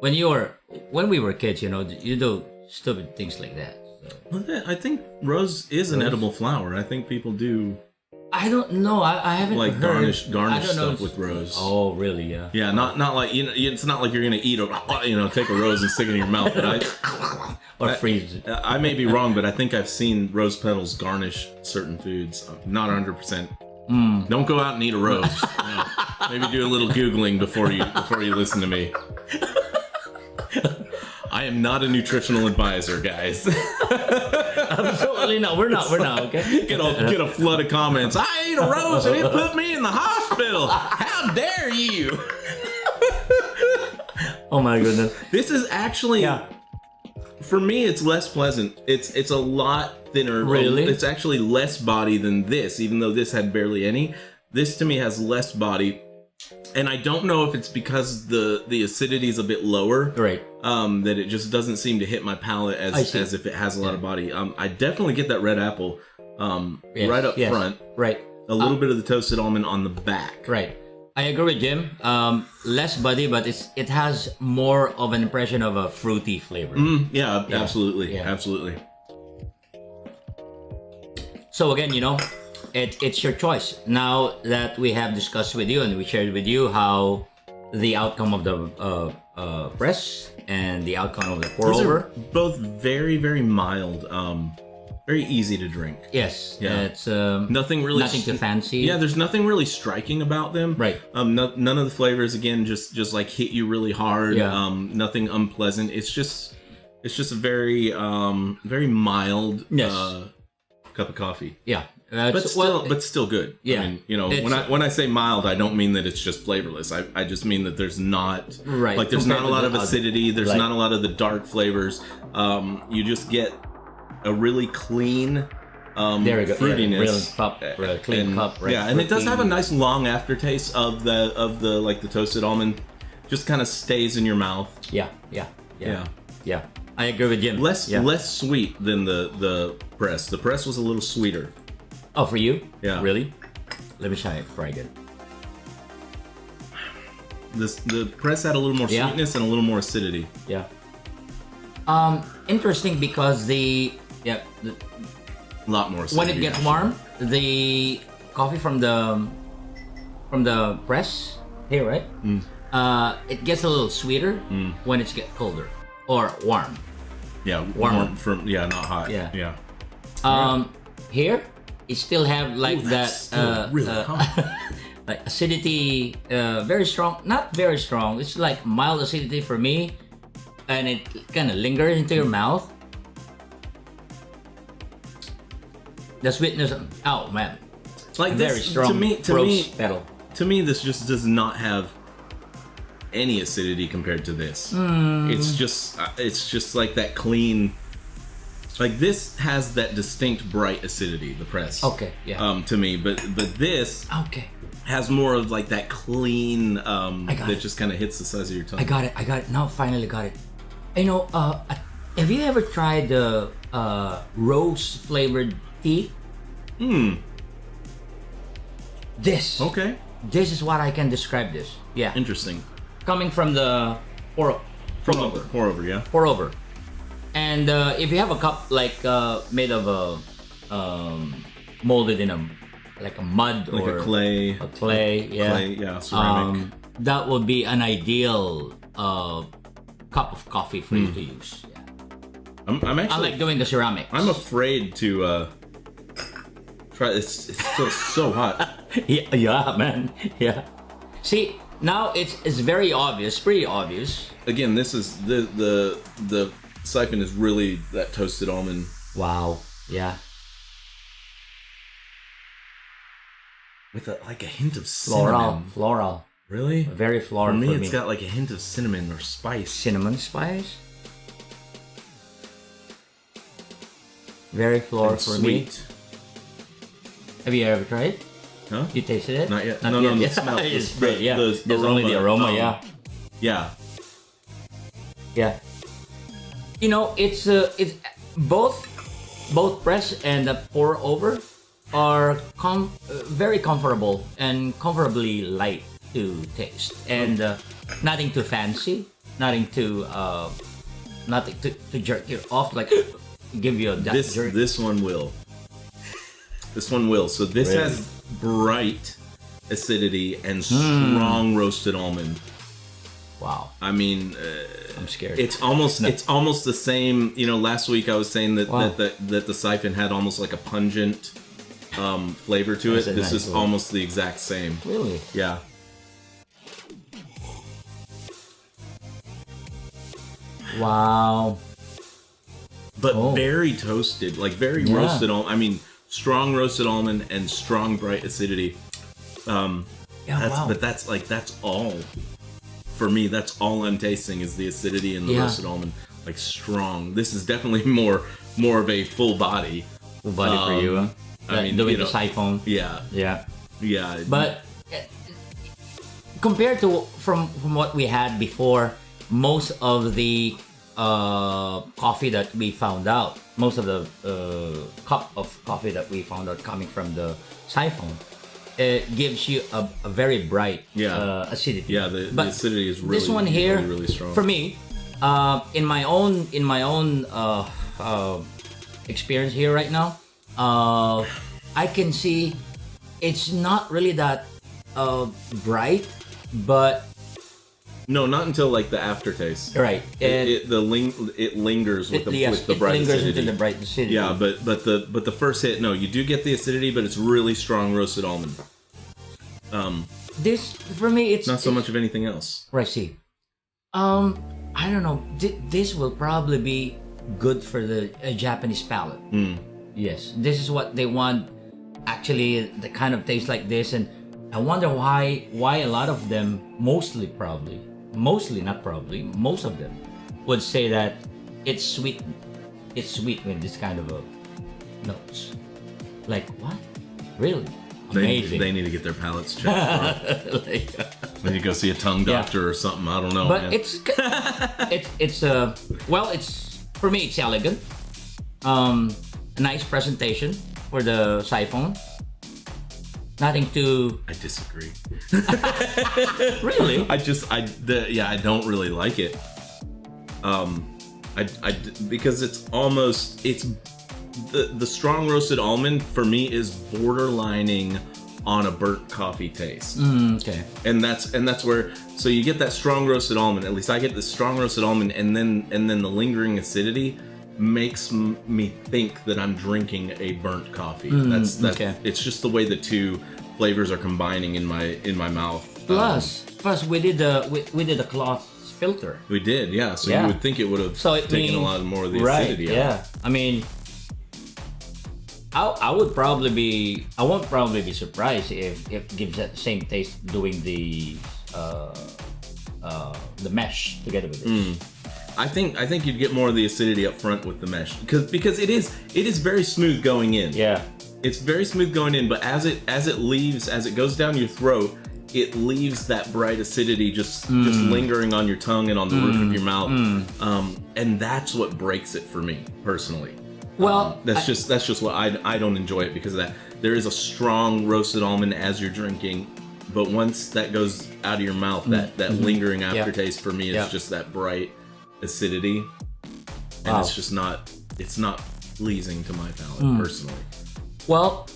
[SPEAKER 2] when we were kids, you do stupid things like that. So.
[SPEAKER 3] I think rose is an edible flower. I think people do.
[SPEAKER 2] I don't know. I haven't
[SPEAKER 3] like
[SPEAKER 2] heard.
[SPEAKER 3] garnish stuff with rose.
[SPEAKER 2] Oh, really? Yeah.
[SPEAKER 3] Yeah, not like it's not like you're gonna eat take a rose and stick it in your mouth. But
[SPEAKER 2] or freeze it.
[SPEAKER 3] I may be wrong, but I think I've seen rose petals garnish certain foods. Not 100%. Don't go out and eat a rose. Maybe do a little googling before you listen to me. I am not a nutritional advisor, guys.
[SPEAKER 2] Absolutely not. We're not. Okay.
[SPEAKER 3] Get a flood of comments. I ate a rose and it put me in the hospital. How dare you?
[SPEAKER 2] Oh my goodness.
[SPEAKER 3] This is actually For me, it's less pleasant. It's a lot thinner.
[SPEAKER 2] Really?
[SPEAKER 3] It's actually less body than this, even though this had barely any. This to me has less body, and I don't know if it's because the acidity is a bit lower.
[SPEAKER 2] Right.
[SPEAKER 3] That it just doesn't seem to hit my palate as if it has a lot of body. I definitely get that red apple right up front.
[SPEAKER 2] Right.
[SPEAKER 3] A little bit of the toasted almond on the back.
[SPEAKER 2] Right. I agree with Jim. Less body, but it has more of an impression of a fruity flavor.
[SPEAKER 3] Yeah, absolutely. Yeah. Absolutely.
[SPEAKER 2] So again, it's your choice. Now that we have discussed with you and we shared with you how the outcome of the press and the outcome of the pour
[SPEAKER 3] Those
[SPEAKER 2] over.
[SPEAKER 3] are both very, very mild. Very easy to drink.
[SPEAKER 2] Yes.
[SPEAKER 3] Yeah.
[SPEAKER 2] It's
[SPEAKER 3] nothing
[SPEAKER 2] too fancy.
[SPEAKER 3] Yeah, there's nothing really striking about them.
[SPEAKER 2] Right.
[SPEAKER 3] None of the flavors again just like hit you really hard.
[SPEAKER 2] Yeah.
[SPEAKER 3] Nothing unpleasant. It's just a very very mild cup of coffee.
[SPEAKER 2] Yeah.
[SPEAKER 3] But still good.
[SPEAKER 2] Yeah.
[SPEAKER 3] I mean, when I say mild, I don't mean that it's just flavorless. I just mean that there's not there's not a lot of acidity. There's not a lot of the dark flavors. You just get a really clean fruitiness.
[SPEAKER 2] Real clean cup. Right?
[SPEAKER 3] Yeah, and it does have a nice long aftertaste of the the toasted almond. Just kind of stays in your mouth.
[SPEAKER 2] Yeah. I agree with Jim.
[SPEAKER 3] Less sweet than the press. The press was a little sweeter.
[SPEAKER 2] Oh, for you?
[SPEAKER 3] Yeah.
[SPEAKER 2] Really? Let me try again.
[SPEAKER 3] The press had a little more sweetness and a little more acidity.
[SPEAKER 2] Yeah. Interesting because a
[SPEAKER 3] lot more acidity.
[SPEAKER 2] When it gets warm, the coffee from the press here, right? It gets a little sweeter when it gets colder or warm.
[SPEAKER 3] Yeah,
[SPEAKER 2] warm
[SPEAKER 3] from not hot.
[SPEAKER 2] Yeah. Here it still have like
[SPEAKER 3] really hot.
[SPEAKER 2] like acidity, very strong. Not very strong. It's like mild acidity for me, and it kind of lingers into your mouth. The sweetness. Oh man,
[SPEAKER 3] like
[SPEAKER 2] very
[SPEAKER 3] this,
[SPEAKER 2] strong.
[SPEAKER 3] To me, this just does not have any acidity compared to this. It's just like that clean. Like this has that distinct bright acidity, the press.
[SPEAKER 2] Okay, yeah.
[SPEAKER 3] To me, but this has more of like that clean that just kind of hits the sides of your tongue.
[SPEAKER 2] I got it. Now finally got it. Have you ever tried the rose flavored tea? This.
[SPEAKER 3] Okay.
[SPEAKER 2] This is what I can describe this. Yeah.
[SPEAKER 3] Interesting.
[SPEAKER 2] Coming from the pour over.
[SPEAKER 3] Yeah.
[SPEAKER 2] Pour over. And if you have a cup like made of molded in a mud
[SPEAKER 3] like
[SPEAKER 2] or
[SPEAKER 3] a clay, ceramic.
[SPEAKER 2] That would be an ideal cup of coffee for you to use. Yeah.
[SPEAKER 3] I'm actually.
[SPEAKER 2] I like doing the ceramic.
[SPEAKER 3] I'm afraid to try this. It's still so hot.
[SPEAKER 2] yeah, man. Yeah. See, now it's very obvious, pretty obvious.
[SPEAKER 3] Again, this is the siphon is really that toasted almond.
[SPEAKER 2] Wow. Yeah.
[SPEAKER 3] With a hint of cinnamon.
[SPEAKER 2] Floral.
[SPEAKER 3] Really?
[SPEAKER 2] Very floral.
[SPEAKER 3] For me, it's got like a hint of cinnamon or spice.
[SPEAKER 2] Cinnamon spice. Very floral for me. Have you ever tried it?
[SPEAKER 3] Huh?
[SPEAKER 2] You tasted it?
[SPEAKER 3] Not yet.
[SPEAKER 2] Not
[SPEAKER 3] No,
[SPEAKER 2] yet.
[SPEAKER 3] the smell.
[SPEAKER 2] There's only the aroma.
[SPEAKER 3] Yeah.
[SPEAKER 2] Yeah. It's both press and the pour over are very comfortable and comfortably light to taste, and nothing too fancy, nothing to jerk you off, like give you a jerk.
[SPEAKER 3] This one will. So this has bright acidity and strong roasted almond.
[SPEAKER 2] Wow.
[SPEAKER 3] I mean,
[SPEAKER 2] I'm scared.
[SPEAKER 3] It's almost the same. Last week I was saying that the siphon had almost like a pungent flavor to it. This is almost the exact same.
[SPEAKER 2] Really?
[SPEAKER 3] Yeah.
[SPEAKER 2] Wow.
[SPEAKER 3] But very toasted, like very roasted almond. I mean, strong roasted almond and strong bright acidity. But that's all. For me, that's all I'm tasting is the acidity and the roasted almond. like strong. This is definitely more of a full body.
[SPEAKER 2] Full body for you.
[SPEAKER 3] I mean,
[SPEAKER 2] doing the siphon.
[SPEAKER 3] Yeah.
[SPEAKER 2] Yeah.
[SPEAKER 3] Yeah.
[SPEAKER 2] But compared to from what we had before, most of the coffee that we found out, most of the cup of coffee that we found out coming from the siphon, it gives you a very bright acidity.
[SPEAKER 3] Yeah, the acidity is really,
[SPEAKER 2] this one here,
[SPEAKER 3] really, really strong.
[SPEAKER 2] For me, in my own experience here right now, I can see it's not really that bright, but
[SPEAKER 3] no, not until like the aftertaste.
[SPEAKER 2] right.
[SPEAKER 3] It lingers with the bright
[SPEAKER 2] lingers
[SPEAKER 3] acidity.
[SPEAKER 2] into the bright acidity.
[SPEAKER 3] Yeah, but the first hit, no, you do get the acidity, but it's really strong roasted almond.
[SPEAKER 2] This for me, it's
[SPEAKER 3] Not so much of anything else.
[SPEAKER 2] Right. See, I don't know. This will probably be good for the Japanese palate. Yes, this is what they want. Actually, the kind of taste like this, and I wonder why a lot of them, most of them, would say that it's sweet. It's sweet with this kind of a notes. Like what? Really? Amazing.
[SPEAKER 3] They need to get their palates checked.
[SPEAKER 2] Like,
[SPEAKER 3] They need to go see a tongue doctor or something. I don't know.
[SPEAKER 2] but
[SPEAKER 3] man.
[SPEAKER 2] it's well, it's for me it's elegant. A nice presentation for the siphon. Nothing to
[SPEAKER 3] I disagree.
[SPEAKER 2] really.
[SPEAKER 3] I don't really like it. Because it's the strong roasted almond for me is borderlining on a burnt coffee taste.
[SPEAKER 2] Okay.
[SPEAKER 3] And that's where, so you get that strong roasted almond. At least I get the strong roasted almond, and then the lingering acidity makes me think that I'm drinking a burnt coffee. That's
[SPEAKER 2] okay.
[SPEAKER 3] It's just the way the two flavors are combining in my mouth.
[SPEAKER 2] Plus we did a cloth filter.
[SPEAKER 3] We did, yeah. So
[SPEAKER 2] Yeah.
[SPEAKER 3] you would think it would have taken a lot more of the
[SPEAKER 2] Right.
[SPEAKER 3] acidity out.
[SPEAKER 2] Yeah. I mean, I won't probably be surprised if it gives that same taste doing the mesh together with this.
[SPEAKER 3] I think you'd get more of the acidity up front with the mesh because it is very smooth going in.
[SPEAKER 2] Yeah.
[SPEAKER 3] It's very smooth going in, but as it goes down your throat, it leaves that bright acidity just lingering on your tongue and on the roof of your mouth. And that's what breaks it for me personally.
[SPEAKER 2] Well,
[SPEAKER 3] that's just what I don't enjoy it because of that. There is a strong roasted almond as you're drinking, but once that goes out of your mouth, that lingering aftertaste for me is just that bright acidity, and it's not pleasing to my palate personally.
[SPEAKER 2] Well,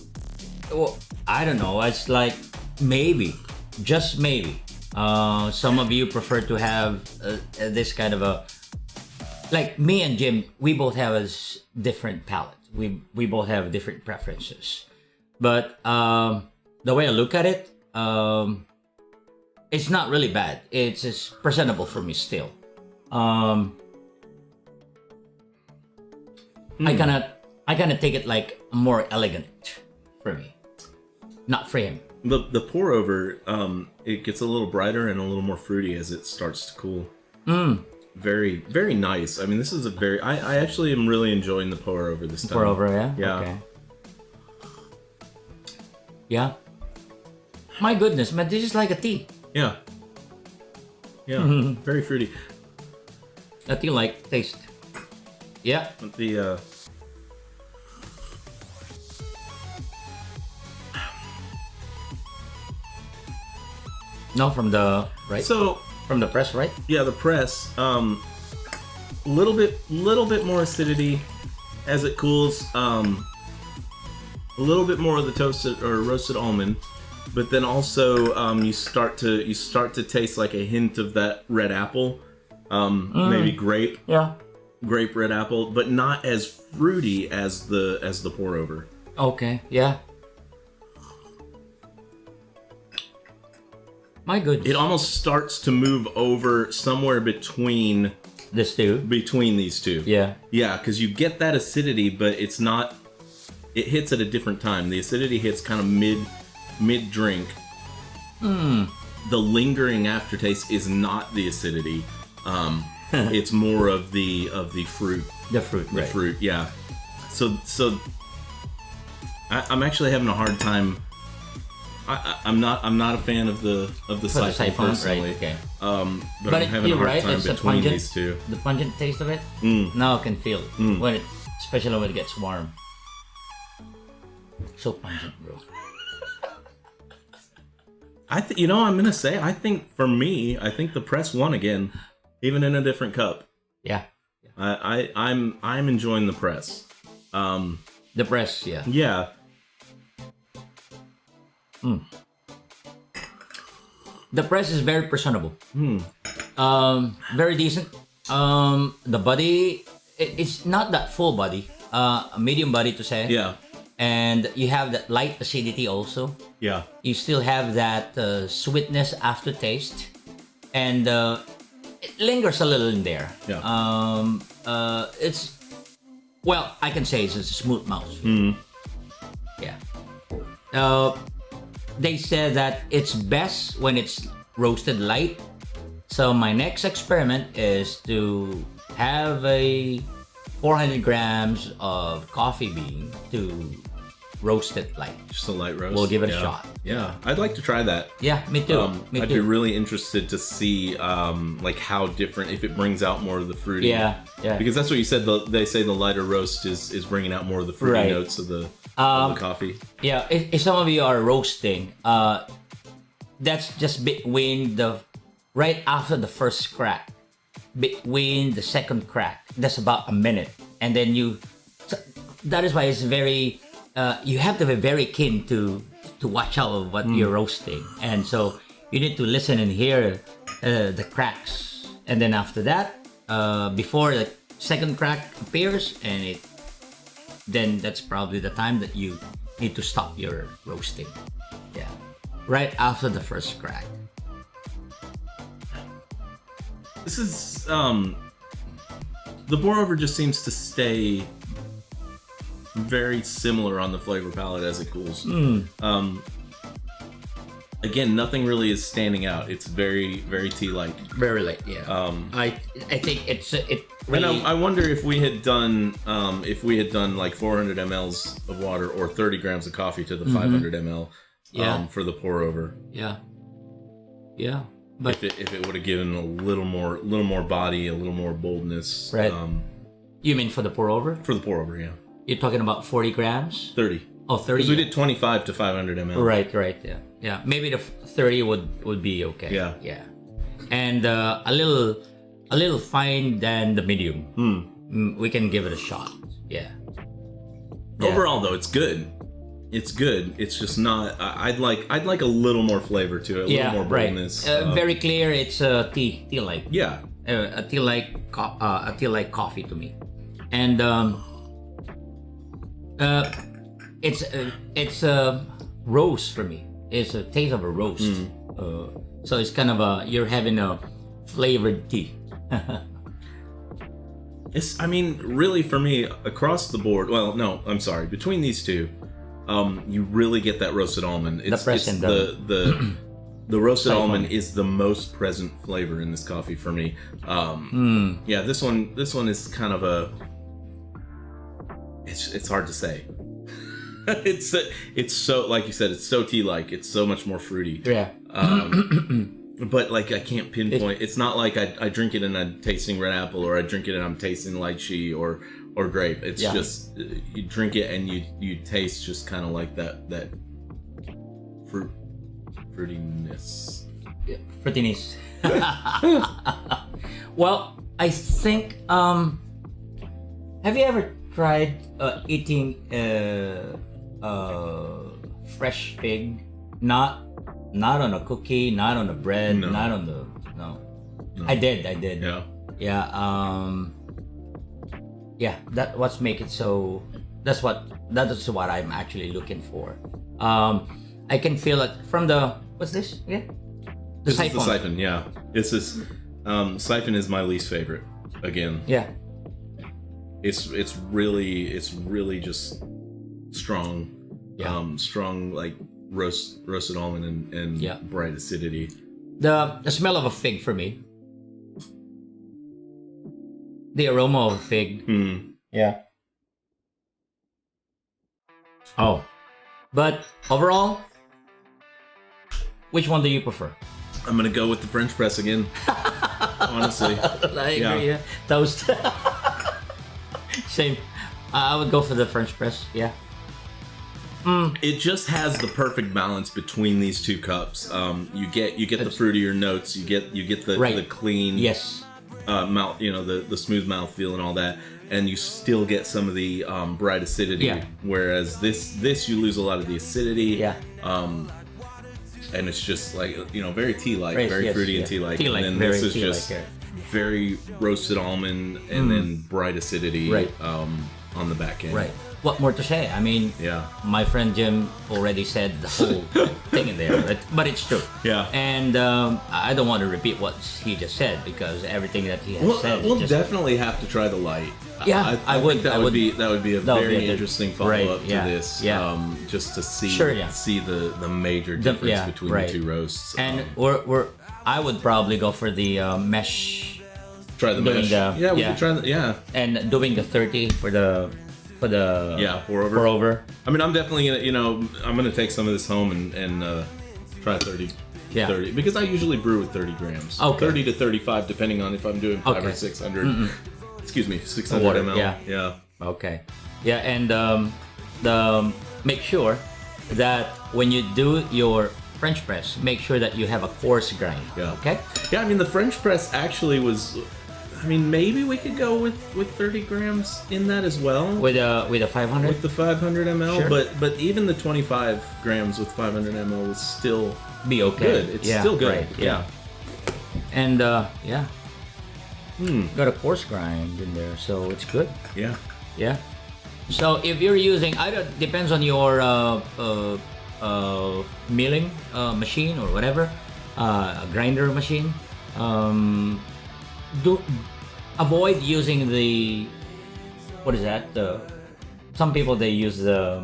[SPEAKER 2] I don't know. It's like maybe, just maybe, some of you prefer to have this kind of a, like me and Jim, we both have a different palate. We both have different preferences. But the way I look at it, it's not really bad. It's just presentable for me still. I kind of take it like more elegant for me, not for him.
[SPEAKER 3] The pour over, it gets a little brighter and a little more fruity as it starts to cool. Very, very nice. I mean, this is I actually am really enjoying the pour over this time.
[SPEAKER 2] Pour over, yeah?
[SPEAKER 3] Yeah.
[SPEAKER 2] Okay. Yeah. My goodness, man, this is like a tea.
[SPEAKER 3] Yeah. Yeah. Very fruity.
[SPEAKER 2] A tea like taste. Yeah.
[SPEAKER 3] The
[SPEAKER 2] No, from the right.
[SPEAKER 3] So
[SPEAKER 2] from the press, right?
[SPEAKER 3] yeah, the press. Little bit more acidity as it cools. A little bit more of the toasted or roasted almond, but then also you start to taste like a hint of that red apple, maybe grape.
[SPEAKER 2] Yeah.
[SPEAKER 3] Grape red apple, but not as fruity as the pour over.
[SPEAKER 2] Okay. Yeah. My goodness.
[SPEAKER 3] It almost starts to move over somewhere between
[SPEAKER 2] This too.
[SPEAKER 3] between these two.
[SPEAKER 2] Yeah.
[SPEAKER 3] Yeah, because you get that acidity, but it's not. It hits at a different time. The acidity hits kind of mid drink. The lingering aftertaste is not the acidity. It's more of the fruit.
[SPEAKER 2] The fruit,
[SPEAKER 3] The fruit, yeah. So I'm actually having a hard time. I'm not a fan of the siphon personally.
[SPEAKER 2] Right, okay.
[SPEAKER 3] But I'm having a hard time between these two.
[SPEAKER 2] The pungent taste of it. Now I can feel it when especially when it gets warm. So pungent, bro.
[SPEAKER 3] I'm gonna say I think for me, I think the press won again, even in a different cup.
[SPEAKER 2] Yeah.
[SPEAKER 3] I'm enjoying the press.
[SPEAKER 2] The press, yeah.
[SPEAKER 3] Yeah.
[SPEAKER 2] The press is very personable. Very decent. The body, it's not that full body. A medium body to say.
[SPEAKER 3] Yeah.
[SPEAKER 2] And you have that light acidity also.
[SPEAKER 3] Yeah.
[SPEAKER 2] You still have that sweetness aftertaste, and it lingers a little in there.
[SPEAKER 3] Yeah.
[SPEAKER 2] It's I can say it's a smooth mouth. Yeah. They said that it's best when it's roasted light. So my next experiment is to have a 400 grams of coffee bean to roast it light.
[SPEAKER 3] Just a light roast.
[SPEAKER 2] We'll give it a shot.
[SPEAKER 3] Yeah, I'd like to try that.
[SPEAKER 2] Yeah, me too.
[SPEAKER 3] I'd be really interested to see like how different, if it brings out more of the fruity.
[SPEAKER 2] Yeah.
[SPEAKER 3] Because that's what you said. They say the lighter roast is bringing out more of the fruity notes of the coffee.
[SPEAKER 2] Yeah, if some of you are roasting, that's just between right after the first crack, between the second crack. That's about a minute, and then that is why it's very. You have to be very keen to watch out of what you're roasting, and so you need to listen and hear the cracks, and then after that, before the second crack appears, then that's probably the time that you need to stop your roasting. Yeah, right after the first crack.
[SPEAKER 3] This is the pour over just seems to stay very similar on the flavor palette as it cools. Again, nothing really is standing out. It's very, very tea-like.
[SPEAKER 2] Very light, yeah. I think it really.
[SPEAKER 3] And I wonder if we had done like 400 mLs of water or 30 grams of coffee to the 500 ml for the pour over.
[SPEAKER 2] Yeah. Yeah. But
[SPEAKER 3] if it would have given a little more body, a little more boldness.
[SPEAKER 2] Right. You mean for the pour over?
[SPEAKER 3] For the pour over, yeah.
[SPEAKER 2] You're talking about 40 grams?
[SPEAKER 3] 30.
[SPEAKER 2] Oh, 30.
[SPEAKER 3] Because we did 25 to 500 ml.
[SPEAKER 2] Right, yeah. Yeah, maybe the 30 would be okay.
[SPEAKER 3] Yeah.
[SPEAKER 2] Yeah. And a little fine than the medium. We can give it a shot. Yeah.
[SPEAKER 3] Overall though, it's good. It's good. It's just not I'd like a little more flavor to it, a little more boldness.
[SPEAKER 2] Right. Very clear it's tea like.
[SPEAKER 3] Yeah.
[SPEAKER 2] A tea like coffee to me. And it's a roast for me. It's a taste of a roast. So it's kind of you're having a flavored tea.
[SPEAKER 3] Really for me, across the board, well, no, I'm sorry, between these two, you really get that roasted almond. The roasted almond is the most present flavor in this coffee for me. Yeah, this one is kind of it's hard to say. It's so, like you said, it's so tea-like. It's so much more fruity.
[SPEAKER 2] Yeah.
[SPEAKER 3] But like I can't pinpoint. It's not like I drink it and I'm tasting red apple, or I drink it and I'm tasting lychee or grape. It's just you drink it and you taste just kind of like that fruitiness.
[SPEAKER 2] Yeah, fruitiness. Well, I think. Have you ever tried eating fresh fig? Not on a cookie, not on the bread, not on the no. I did.
[SPEAKER 3] Yeah.
[SPEAKER 2] Yeah. That what's make it so. That is what I'm actually looking for. I can feel it from the what's this again?
[SPEAKER 3] This is the siphon. Yeah. This is siphon is my least favorite. Again.
[SPEAKER 2] Yeah.
[SPEAKER 3] It's really just strong.
[SPEAKER 2] Yeah.
[SPEAKER 3] Strong like roasted almond and bright acidity.
[SPEAKER 2] The smell of a fig for me. the aroma of fig. Yeah. Oh, but overall, which one do you prefer?
[SPEAKER 3] I'm gonna go with the French press again. Honestly,
[SPEAKER 2] I agree. Yeah. Toast. Same. I would go for the French press. Yeah.
[SPEAKER 3] It just has the perfect balance between these two cups. You get the fruitier notes. You get the clean mouth. You know, the smooth mouthfeel and all that, and you still get some of the bright acidity.
[SPEAKER 2] Yeah.
[SPEAKER 3] Whereas this you lose a lot of the acidity.
[SPEAKER 2] Yeah.
[SPEAKER 3] And it's just like, you know, very tea-like,
[SPEAKER 2] Right,
[SPEAKER 3] very
[SPEAKER 2] yes,
[SPEAKER 3] fruity
[SPEAKER 2] yeah.
[SPEAKER 3] and tea-like.
[SPEAKER 2] Tea-like,
[SPEAKER 3] and then
[SPEAKER 2] very
[SPEAKER 3] this is
[SPEAKER 2] tea-like,
[SPEAKER 3] just
[SPEAKER 2] yeah.
[SPEAKER 3] very roasted almond and then bright acidity
[SPEAKER 2] Right.
[SPEAKER 3] On the back end.
[SPEAKER 2] Right. What more to say? I mean,
[SPEAKER 3] Yeah.
[SPEAKER 2] my friend Jim already said the whole thing in there, but it's true.
[SPEAKER 3] Yeah.
[SPEAKER 2] And I don't want to repeat what he just said because everything that he has
[SPEAKER 3] We'll,
[SPEAKER 2] said.
[SPEAKER 3] we'll
[SPEAKER 2] is just,
[SPEAKER 3] definitely have to try the light.
[SPEAKER 2] Yeah, I would-
[SPEAKER 3] think that
[SPEAKER 2] I
[SPEAKER 3] would
[SPEAKER 2] would-
[SPEAKER 3] be a
[SPEAKER 2] that would be
[SPEAKER 3] very
[SPEAKER 2] a good-
[SPEAKER 3] interesting
[SPEAKER 2] right,
[SPEAKER 3] follow-up
[SPEAKER 2] yeah,
[SPEAKER 3] to this.
[SPEAKER 2] yeah.
[SPEAKER 3] Just to see
[SPEAKER 2] Sure, yeah.
[SPEAKER 3] see the major difference between the two roasts.
[SPEAKER 2] And I would probably go for the mesh
[SPEAKER 3] try the
[SPEAKER 2] doing
[SPEAKER 3] mesh.
[SPEAKER 2] the-
[SPEAKER 3] We
[SPEAKER 2] yeah.
[SPEAKER 3] could try the
[SPEAKER 2] and doing the 30 for the
[SPEAKER 3] pour over.
[SPEAKER 2] pour over.
[SPEAKER 3] I mean, I'm definitely gonna, I'm gonna take some of this home and try 30.
[SPEAKER 2] Yeah.
[SPEAKER 3] 30 because I usually brew with 30 grams.
[SPEAKER 2] Okay.
[SPEAKER 3] 30 to 35 depending on if I'm doing 5 or
[SPEAKER 2] Okay.
[SPEAKER 3] 600. Excuse me, 600
[SPEAKER 2] Water,
[SPEAKER 3] ml.
[SPEAKER 2] yeah.
[SPEAKER 3] Yeah.
[SPEAKER 2] Okay. Yeah, and make sure that when you do your French press, make sure that you have a coarse grind.
[SPEAKER 3] Yeah.
[SPEAKER 2] Okay.
[SPEAKER 3] Yeah, I mean the French press actually was. I mean, maybe we could go with 30 grams in that as well.
[SPEAKER 2] With a 500.
[SPEAKER 3] With the 500 ml,
[SPEAKER 2] Sure.
[SPEAKER 3] but even the 25 grams with 500 ml is still
[SPEAKER 2] Be okay.
[SPEAKER 3] good. It's still good.
[SPEAKER 2] Right, yeah. And yeah. Got a coarse grind in there, so it's good.
[SPEAKER 3] Yeah.
[SPEAKER 2] Yeah. So if you're using, depends on your milling machine or whatever, a grinder machine. Avoid using the, what is that? Some people they use the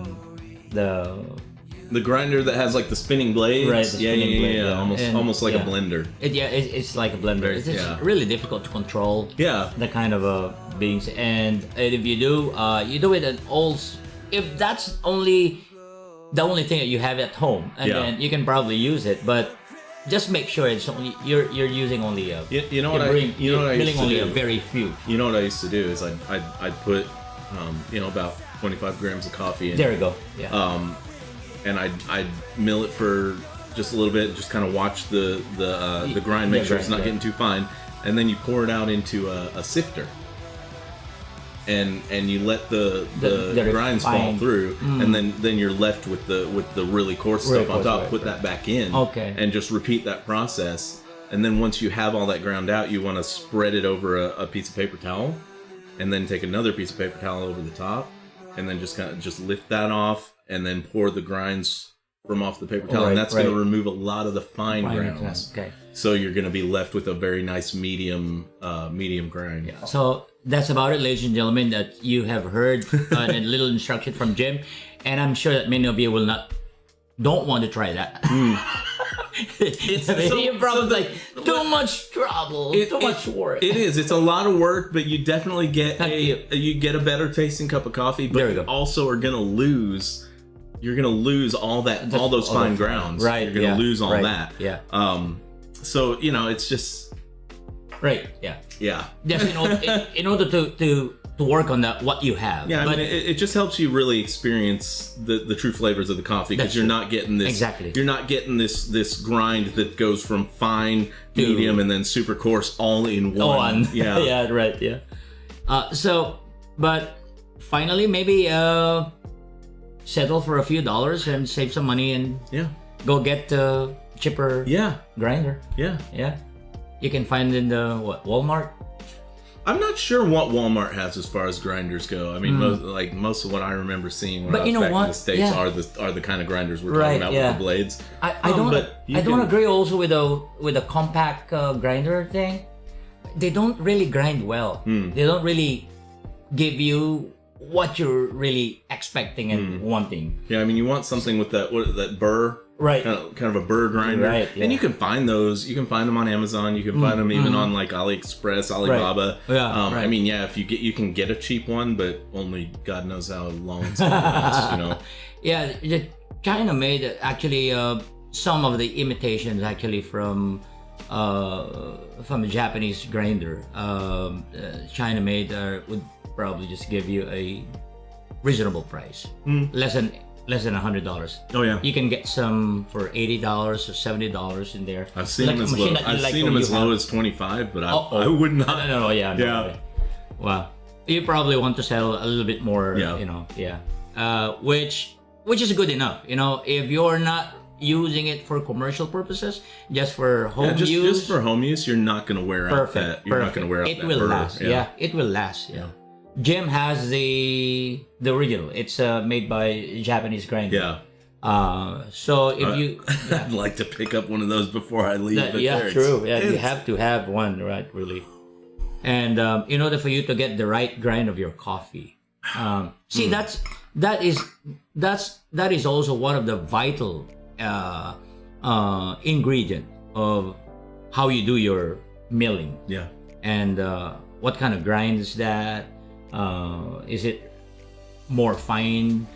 [SPEAKER 3] The grinder that has like the spinning blades.
[SPEAKER 2] Right, the spinning blade, yeah.
[SPEAKER 3] Almost like
[SPEAKER 2] yeah.
[SPEAKER 3] a blender.
[SPEAKER 2] It's like a blender. It's
[SPEAKER 3] yeah.
[SPEAKER 2] really difficult to control.
[SPEAKER 3] Yeah.
[SPEAKER 2] The kind of beans, and if you do it at all. If that's the only thing that you have at home, and then you can probably use it, but just make sure it's only you're using only a.
[SPEAKER 3] You know what I used to
[SPEAKER 2] only
[SPEAKER 3] do?
[SPEAKER 2] a very few.
[SPEAKER 3] You know what I used to do is I'd put about 25 grams of coffee in.
[SPEAKER 2] There you go. Yeah.
[SPEAKER 3] And I'd mill it for just a little bit, just kind of watch the grind, make sure it's not getting too fine, and then you pour it out into a sifter, and you let the grinds fall through, and then you're left with the really coarse stuff on top. Put that back in, and just repeat that process. And then once you have all that ground out, you want to spread it over a piece of paper towel, and then take another piece of paper towel over the top, and then just kind of just lift that off. And then pour the grinds from off the paper towel, and that's going to remove a lot of the fine grounds. Okay. So you're going to be left with a very nice medium grind.
[SPEAKER 2] Yeah. So that's about it, ladies and gentlemen. That you have heard a little instruction from Jim, and I'm sure that many of you don't want to try that. You're probably too much trouble, too much work.
[SPEAKER 3] It is. It's a lot of work, but you definitely get a better tasting cup of coffee. But you also are going to lose. You're gonna lose all those fine grounds.
[SPEAKER 2] Right.
[SPEAKER 3] You're gonna lose all that.
[SPEAKER 2] Yeah.
[SPEAKER 3] So it's just.
[SPEAKER 2] Right. Yeah.
[SPEAKER 3] Yeah.
[SPEAKER 2] Just in order to work on what you have.
[SPEAKER 3] Yeah. But it just helps you really experience the true flavors of the coffee because you're not getting this. Exactly. You're not getting this grind that goes from fine, medium, and then super coarse all in one. Yeah.
[SPEAKER 2] Yeah. Right. Yeah. But finally, maybe. Settle for a few dollars and save some money and go get a cheaper grinder. Yeah. You can find it in the Walmart.
[SPEAKER 3] I'm not sure what Walmart has as far as grinders go. I mean, most of what I remember seeing when I was back in the States are the kind of grinders we're talking about with the blades.
[SPEAKER 2] I don't agree also with the compact grinder thing. They don't really grind well. They don't really give you what you're really expecting and wanting.
[SPEAKER 3] Yeah, I mean, you want something with that burr
[SPEAKER 2] Right.
[SPEAKER 3] kind of a burr grinder.
[SPEAKER 2] Right, yeah.
[SPEAKER 3] And you can find those. You can find them on Amazon. You can find them even on like AliExpress, Alibaba.
[SPEAKER 2] Right. Yeah,
[SPEAKER 3] I mean, yeah, if you can get a cheap one, but only God knows how long it's gonna last, you know.
[SPEAKER 2] Yeah, China made actually some of the imitations actually from a Japanese grinder. China made would probably just give you a reasonable price, less than $100.
[SPEAKER 3] Oh yeah,
[SPEAKER 2] you can get some for $80 or $70 in there.
[SPEAKER 3] I've seen them as low. I've seen them as low as 25, but I would not.
[SPEAKER 2] No, yeah, no
[SPEAKER 3] yeah.
[SPEAKER 2] way. Well, you probably want to sell a little bit more.
[SPEAKER 3] Yeah.
[SPEAKER 2] You know, yeah. Which is good enough. You know, if you're not using it for commercial purposes, just for home use.
[SPEAKER 3] Just for home use, you're not going to wear out that. You're not going to wear out that.
[SPEAKER 2] It will
[SPEAKER 3] burr.
[SPEAKER 2] last. Yeah, it will last. Yeah. Jim has the original. It's made by Japanese grinder.
[SPEAKER 3] Yeah.
[SPEAKER 2] So if you,
[SPEAKER 3] I'd like to pick up one of those before I leave. But
[SPEAKER 2] yeah, true. Yeah, you have to have one, right? Really. And in order for you to get the right grind of your coffee, see that is also one of the vital ingredient of how you do your milling.
[SPEAKER 3] Yeah.
[SPEAKER 2] And what kind of grind is that? Is it more refined?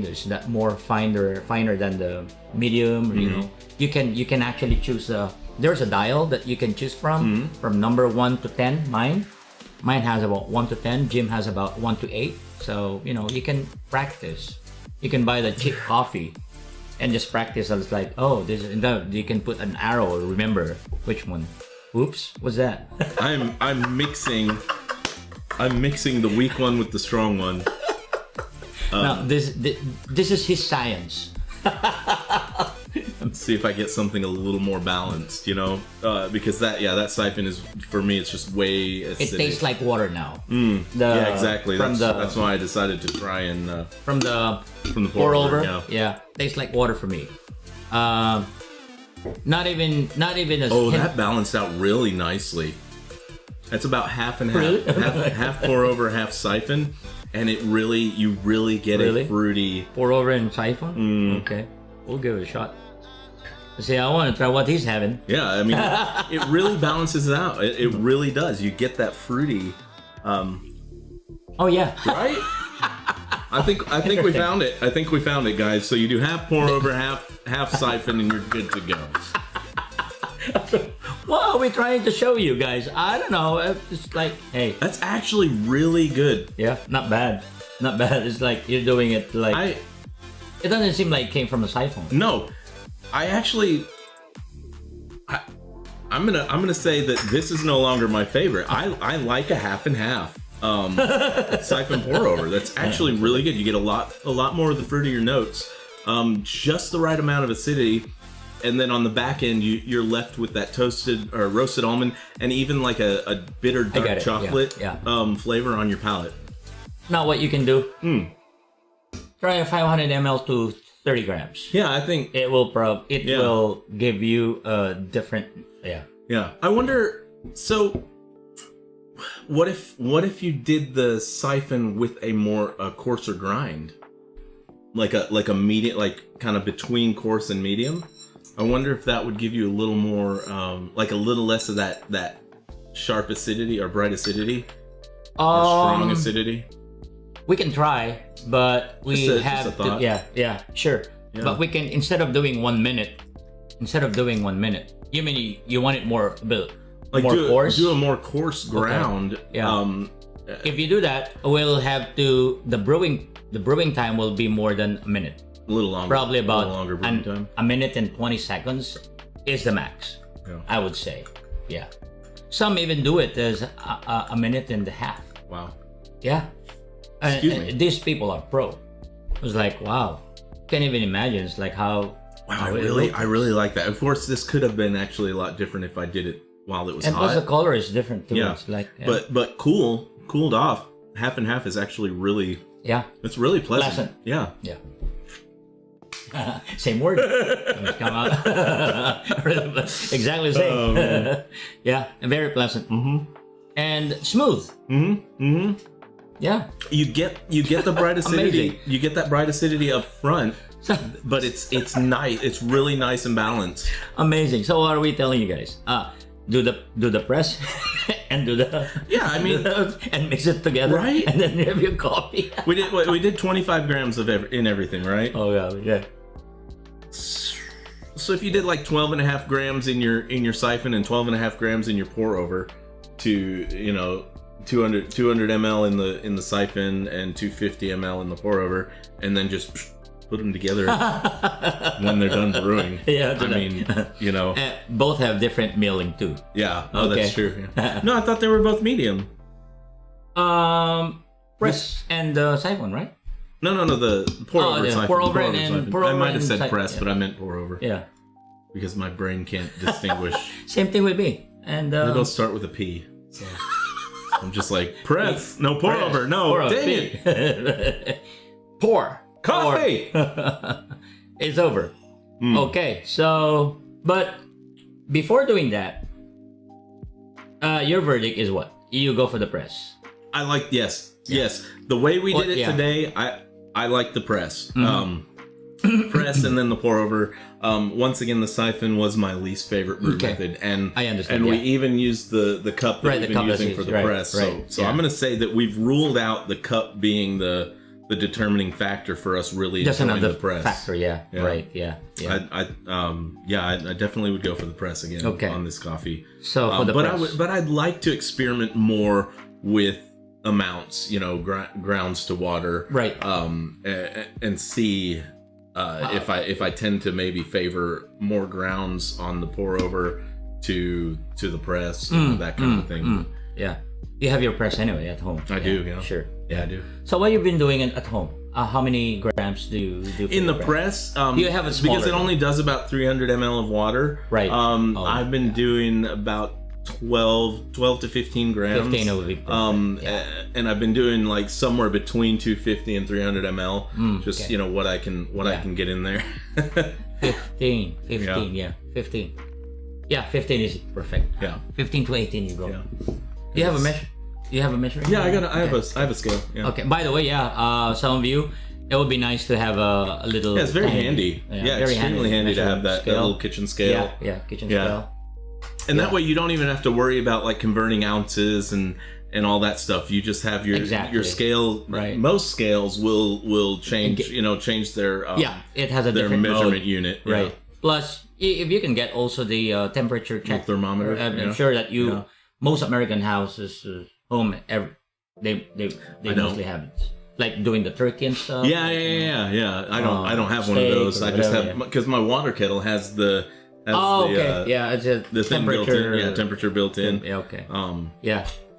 [SPEAKER 2] Is that more finer than the medium? You know, you can actually choose. There's a dial that you can choose from number 1 to 10. Mine has about 1 to 10. Jim has about 1 to 8. So you know, you can practice. You can buy the cheap coffee and just practice. I was like, oh, you can put an arrow. Remember which one? Oops, what's that?
[SPEAKER 3] I'm mixing the weak one with the strong one.
[SPEAKER 2] Now this is his science.
[SPEAKER 3] Let's see if I get something a little more balanced, you know, because that siphon is, for me, it's just way acidic.
[SPEAKER 2] It tastes like water now.
[SPEAKER 3] Yeah, exactly. That's why I decided to try and
[SPEAKER 2] from the pour over. Yeah, tastes like water for me. Not even as
[SPEAKER 3] that balanced out really nicely. That's about half and half.
[SPEAKER 2] Really?
[SPEAKER 3] half pour over, half siphon, and you really get a fruity
[SPEAKER 2] pour over and siphon. Okay, we'll give it a shot. See, I want to try what he's having.
[SPEAKER 3] Yeah, I mean, it really balances it out. It really does. You get that fruity.
[SPEAKER 2] Oh yeah.
[SPEAKER 3] Right. I think we found it. I think we found it, guys. So you do half pour over, half siphon, and you're good to go.
[SPEAKER 2] What are we trying to show you guys? I don't know. It's like, hey,
[SPEAKER 3] that's actually really good.
[SPEAKER 2] Yeah, not bad. Not bad. It's like you're doing it like. It doesn't seem like it came from a siphon.
[SPEAKER 3] No, I'm gonna say that this is no longer my favorite. I like a half and half siphon pour over. That's actually really good. You get a lot more of the fruitier notes, just the right amount of acidity, and then on the back end you're left with that toasted or roasted almond and even like a bitter dark chocolate flavor on your palate.
[SPEAKER 2] Now what you can do? Try a 500 ml to 30 grams.
[SPEAKER 3] Yeah, I think
[SPEAKER 2] it will will give you a different. Yeah.
[SPEAKER 3] I wonder. So, what if you did the siphon with a more coarser grind, like a medium, like kind of between coarse and medium? I wonder if that would give you a little more, like a little less of that sharp acidity or bright acidity, or strong acidity.
[SPEAKER 2] We can try, but we have to. Yeah, sure. Yeah. But we can, instead of doing 1 minute. You mean you want it more coarse?
[SPEAKER 3] Do a more coarse ground.
[SPEAKER 2] Okay. Yeah. If you do that, we'll have to the brewing time will be more than a minute.
[SPEAKER 3] A little longer.
[SPEAKER 2] Probably about
[SPEAKER 3] longer brewing time.
[SPEAKER 2] A minute and 20 seconds is the max.
[SPEAKER 3] Yeah.
[SPEAKER 2] I would say. Yeah. Some even do it as a minute and a half.
[SPEAKER 3] Wow.
[SPEAKER 2] Yeah.
[SPEAKER 3] Excuse me.
[SPEAKER 2] These people are pro. It was like, wow. Can't even imagine. It's like how.
[SPEAKER 3] Wow, I really like that. Of course, this could have been actually a lot different if I did it while it was hot.
[SPEAKER 2] And plus the color is different too.
[SPEAKER 3] Yeah.
[SPEAKER 2] It's like,
[SPEAKER 3] but cooled off. Half and half is actually really.
[SPEAKER 2] Yeah.
[SPEAKER 3] It's really pleasant. Yeah.
[SPEAKER 2] Yeah. Same word. Come out. Exactly the same. Yeah, and very pleasant. And smooth. Yeah.
[SPEAKER 3] You get the bright acidity. You get that bright acidity up front.
[SPEAKER 2] So
[SPEAKER 3] but it's nice. It's really nice and balanced.
[SPEAKER 2] amazing. So what are we telling you guys? Do the press and do the and mix it together,
[SPEAKER 3] Right?
[SPEAKER 2] And then you have your coffee.
[SPEAKER 3] We did 25 grams of in everything, right?
[SPEAKER 2] Oh yeah.
[SPEAKER 3] So if you did like 12 and a half grams in your siphon and 12 and a half grams in your pour over, to 200 ml in the siphon and 250 ml in the pour over, and then just put them together when they're done brewing.
[SPEAKER 2] Yeah,
[SPEAKER 3] I mean,
[SPEAKER 2] both have different milling too.
[SPEAKER 3] Yeah. Oh,
[SPEAKER 2] Okay.
[SPEAKER 3] that's true. Yeah. No, I thought they were both medium.
[SPEAKER 2] Press and siphon, right?
[SPEAKER 3] No, the pour over siphon.
[SPEAKER 2] Pour over
[SPEAKER 3] siphon.
[SPEAKER 2] pour over
[SPEAKER 3] I might have
[SPEAKER 2] and
[SPEAKER 3] said
[SPEAKER 2] siphon,
[SPEAKER 3] press,
[SPEAKER 2] yeah.
[SPEAKER 3] but I meant pour over.
[SPEAKER 2] Yeah.
[SPEAKER 3] Because my brain can't distinguish.
[SPEAKER 2] Same thing with me. And
[SPEAKER 3] They both start with a P. So I'm just like, press. No, pour over. No,
[SPEAKER 2] pour over.
[SPEAKER 3] dang it.
[SPEAKER 2] Pour.
[SPEAKER 3] Coffee.
[SPEAKER 2] It's over. Okay, so, but before doing that, your verdict is what? You go for the press.
[SPEAKER 3] I like, yes. The way we did it today, I like the press. Press and then the pour over. Once again, the siphon was my least favorite brew method, and
[SPEAKER 2] I understand.
[SPEAKER 3] And we even used the cup that we've been using for the press. So I'm going to say that we've ruled out the cup being the determining factor for us really
[SPEAKER 2] Just
[SPEAKER 3] enjoying
[SPEAKER 2] another
[SPEAKER 3] the press.
[SPEAKER 2] factor, right? Yeah.
[SPEAKER 3] I definitely would go for the press again on this coffee.
[SPEAKER 2] So for the press,
[SPEAKER 3] but I'd like to experiment more with amounts, grounds to water,
[SPEAKER 2] right?
[SPEAKER 3] And see if I tend to maybe favor more grounds on the pour over to the press, that kind of thing.
[SPEAKER 2] Yeah, you have your press anyway at home.
[SPEAKER 3] I do. Yeah,
[SPEAKER 2] sure.
[SPEAKER 3] Yeah, I do.
[SPEAKER 2] So what you've been doing at home? How many grams do you do for
[SPEAKER 3] in the
[SPEAKER 2] press?
[SPEAKER 3] You have
[SPEAKER 2] it smaller,
[SPEAKER 3] because it only does about 300 ml of water.
[SPEAKER 2] Right.
[SPEAKER 3] I've been doing about 12 to 15 grams.
[SPEAKER 2] 15 would be perfect.
[SPEAKER 3] And I've been doing like somewhere between 250 and 300 ml. Just what I can get in there.
[SPEAKER 2] 15. Yeah, 15. Yeah, 15 is perfect.
[SPEAKER 3] Yeah.
[SPEAKER 2] 15 to 18 you go.
[SPEAKER 3] Yeah.
[SPEAKER 2] Do you have a measure? Do you have a measuring?
[SPEAKER 3] Yeah, I have a scale. Yeah.
[SPEAKER 2] Okay. By the way, some of you, it would be nice to have a little.
[SPEAKER 3] Yeah, it's very handy. Yeah,
[SPEAKER 2] very
[SPEAKER 3] extremely handy to have that little kitchen scale.
[SPEAKER 2] Yeah, kitchen scale.
[SPEAKER 3] And that way you don't even have to worry about like converting ounces and all that stuff. You just have your scale.
[SPEAKER 2] Right.
[SPEAKER 3] Most scales will change. Change their
[SPEAKER 2] it has a
[SPEAKER 3] their
[SPEAKER 2] different
[SPEAKER 3] measurement
[SPEAKER 2] mode.
[SPEAKER 3] unit.
[SPEAKER 2] Right.
[SPEAKER 3] Yeah.
[SPEAKER 2] Plus, if you can get also the temperature check
[SPEAKER 3] thermometer.
[SPEAKER 2] I'm sure that most American houses home they mostly have it. Like doing the turkey and stuff.
[SPEAKER 3] Yeah. I don't have one of those. I just have because my water kettle has the.
[SPEAKER 2] It's
[SPEAKER 3] the thing built in. Temperature built in.
[SPEAKER 2] Yeah, okay.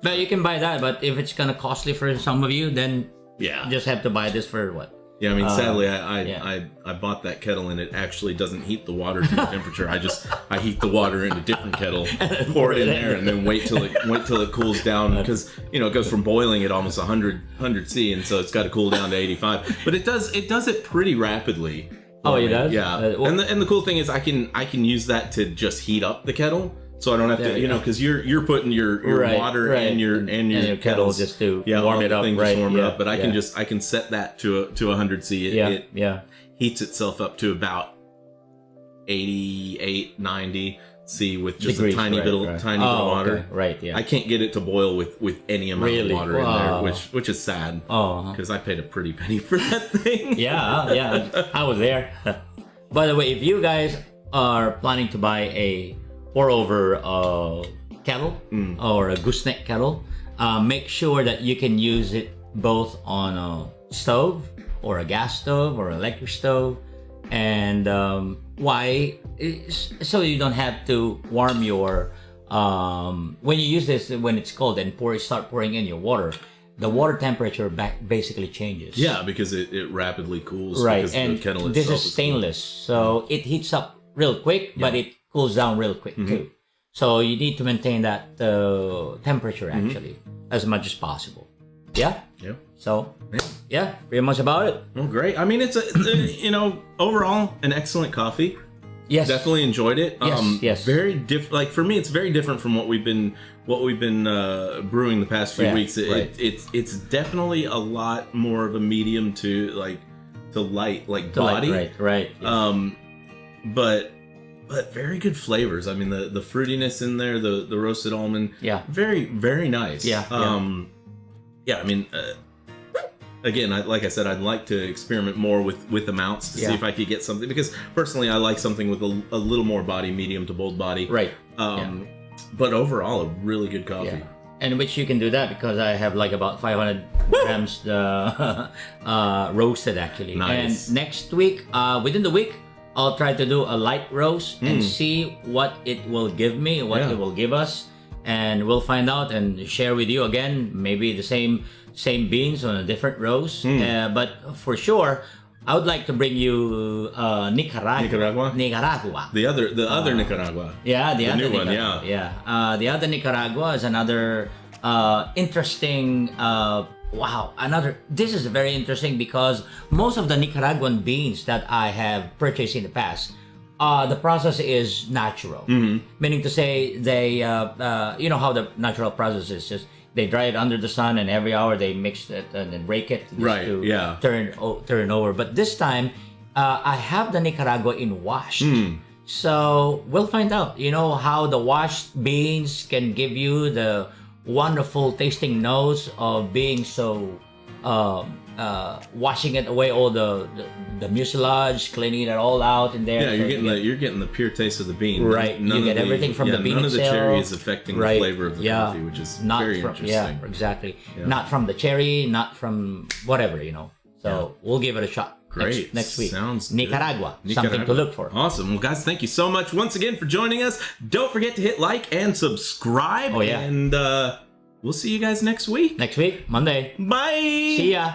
[SPEAKER 2] But you can buy that. But if it's kind of costly for some of you, then you just have to buy this for what?
[SPEAKER 3] Yeah, I mean, sadly, I bought that kettle and it actually doesn't heat the water to the temperature. I heat the water in a different kettle, pour it in there, and then wait till it cools down because it goes from boiling at almost 100 C, and so it's got to cool down to 85. But it does it pretty rapidly.
[SPEAKER 2] Oh, it does?
[SPEAKER 3] Yeah. And the cool thing is I can use that to just heat up the kettle. So I don't have to, because you're putting your water and your
[SPEAKER 2] kettle just to warm it up,
[SPEAKER 3] warm it up. But I can set that to 100 C. It heats itself up to about 88, 90 C with just a tiny bit of water.
[SPEAKER 2] Okay. Right. Yeah.
[SPEAKER 3] I can't get it to boil with any amount of water in there, which is sad. Because I paid a pretty penny for that thing.
[SPEAKER 2] Yeah. I was there. By the way, if you guys are planning to buy a pour over kettle or a gooseneck kettle, make sure that you can use it both on a stove or a gas stove or electric stove. And why? So you don't have to warm your when you use this when it's cold and start pouring in your water, the water temperature basically changes.
[SPEAKER 3] Yeah, because it rapidly cools.
[SPEAKER 2] Right,
[SPEAKER 3] because
[SPEAKER 2] and
[SPEAKER 3] the kettle
[SPEAKER 2] this is stainless, so it heats up real quick, but it cools down real quick too. So you need to maintain that temperature actually as much as possible. Yeah. So pretty much about it.
[SPEAKER 3] Well, great. I mean, it's overall an excellent coffee.
[SPEAKER 2] Yes,
[SPEAKER 3] definitely enjoyed it.
[SPEAKER 2] Yes.
[SPEAKER 3] Very different. Like for me, it's very different from what we've been brewing the past few weeks. It's definitely a lot more of a medium to light, like
[SPEAKER 2] To like-
[SPEAKER 3] body.
[SPEAKER 2] right. Yeah.
[SPEAKER 3] But very good flavors. I mean, the fruitiness in there, the roasted almond.
[SPEAKER 2] Yeah.
[SPEAKER 3] Very, very nice.
[SPEAKER 2] Yeah,
[SPEAKER 3] Yeah. I mean, again, like I said, I'd like to experiment more with amounts to see
[SPEAKER 2] Yeah.
[SPEAKER 3] if I could get something, because personally, I like something with a little more body, medium to bold body.
[SPEAKER 2] Right.
[SPEAKER 3] But overall, a really good coffee.
[SPEAKER 2] Yeah. And which you can do that because I have like about 500 grams roasted actually.
[SPEAKER 3] Nice.
[SPEAKER 2] And next week, within the week, I'll try to do a light roast and see what it will give me, what it will give us, and we'll find out and share with you again. Maybe the same beans on a different roast, but for sure, I would like to bring you Nicaragua.
[SPEAKER 3] The other Nicaragua.
[SPEAKER 2] Yeah, the other
[SPEAKER 3] new one,
[SPEAKER 2] Nicaragua. Yeah. The other Nicaragua is another interesting. This is very interesting because most of the Nicaraguan beans that I have purchased in the past, the process is natural. Meaning to say, they, you know how the natural process is. Just they dry it under the sun, and every hour they mix it and then rake it
[SPEAKER 3] Right,
[SPEAKER 2] to
[SPEAKER 3] yeah.
[SPEAKER 2] turn over. But this time, I have the Nicaragua in washed. So we'll find out, you know, how the washed beans can give you the wonderful tasting notes of being so washing it away, all the mucilage, cleaning it all out in there.
[SPEAKER 3] Yeah,
[SPEAKER 2] So
[SPEAKER 3] you're getting the pure taste of the bean.
[SPEAKER 2] Right, you get everything from the bean
[SPEAKER 3] None of the
[SPEAKER 2] itself.
[SPEAKER 3] cherry is affecting the flavor of the coffee, which is very interesting.
[SPEAKER 2] Yeah, exactly.
[SPEAKER 3] Yeah.
[SPEAKER 2] Not from the cherry, not from whatever, you know. So we'll give it a shot.
[SPEAKER 3] Great.
[SPEAKER 2] Next week.
[SPEAKER 3] Sounds good.
[SPEAKER 2] Nicaragua. Something to look for.
[SPEAKER 3] Awesome. Well, guys, thank you so much once again for joining us. Don't forget to hit like and subscribe.
[SPEAKER 2] Oh, yeah.
[SPEAKER 3] And we'll see you guys next week.
[SPEAKER 2] Next week, Monday.
[SPEAKER 3] Bye.
[SPEAKER 2] See ya.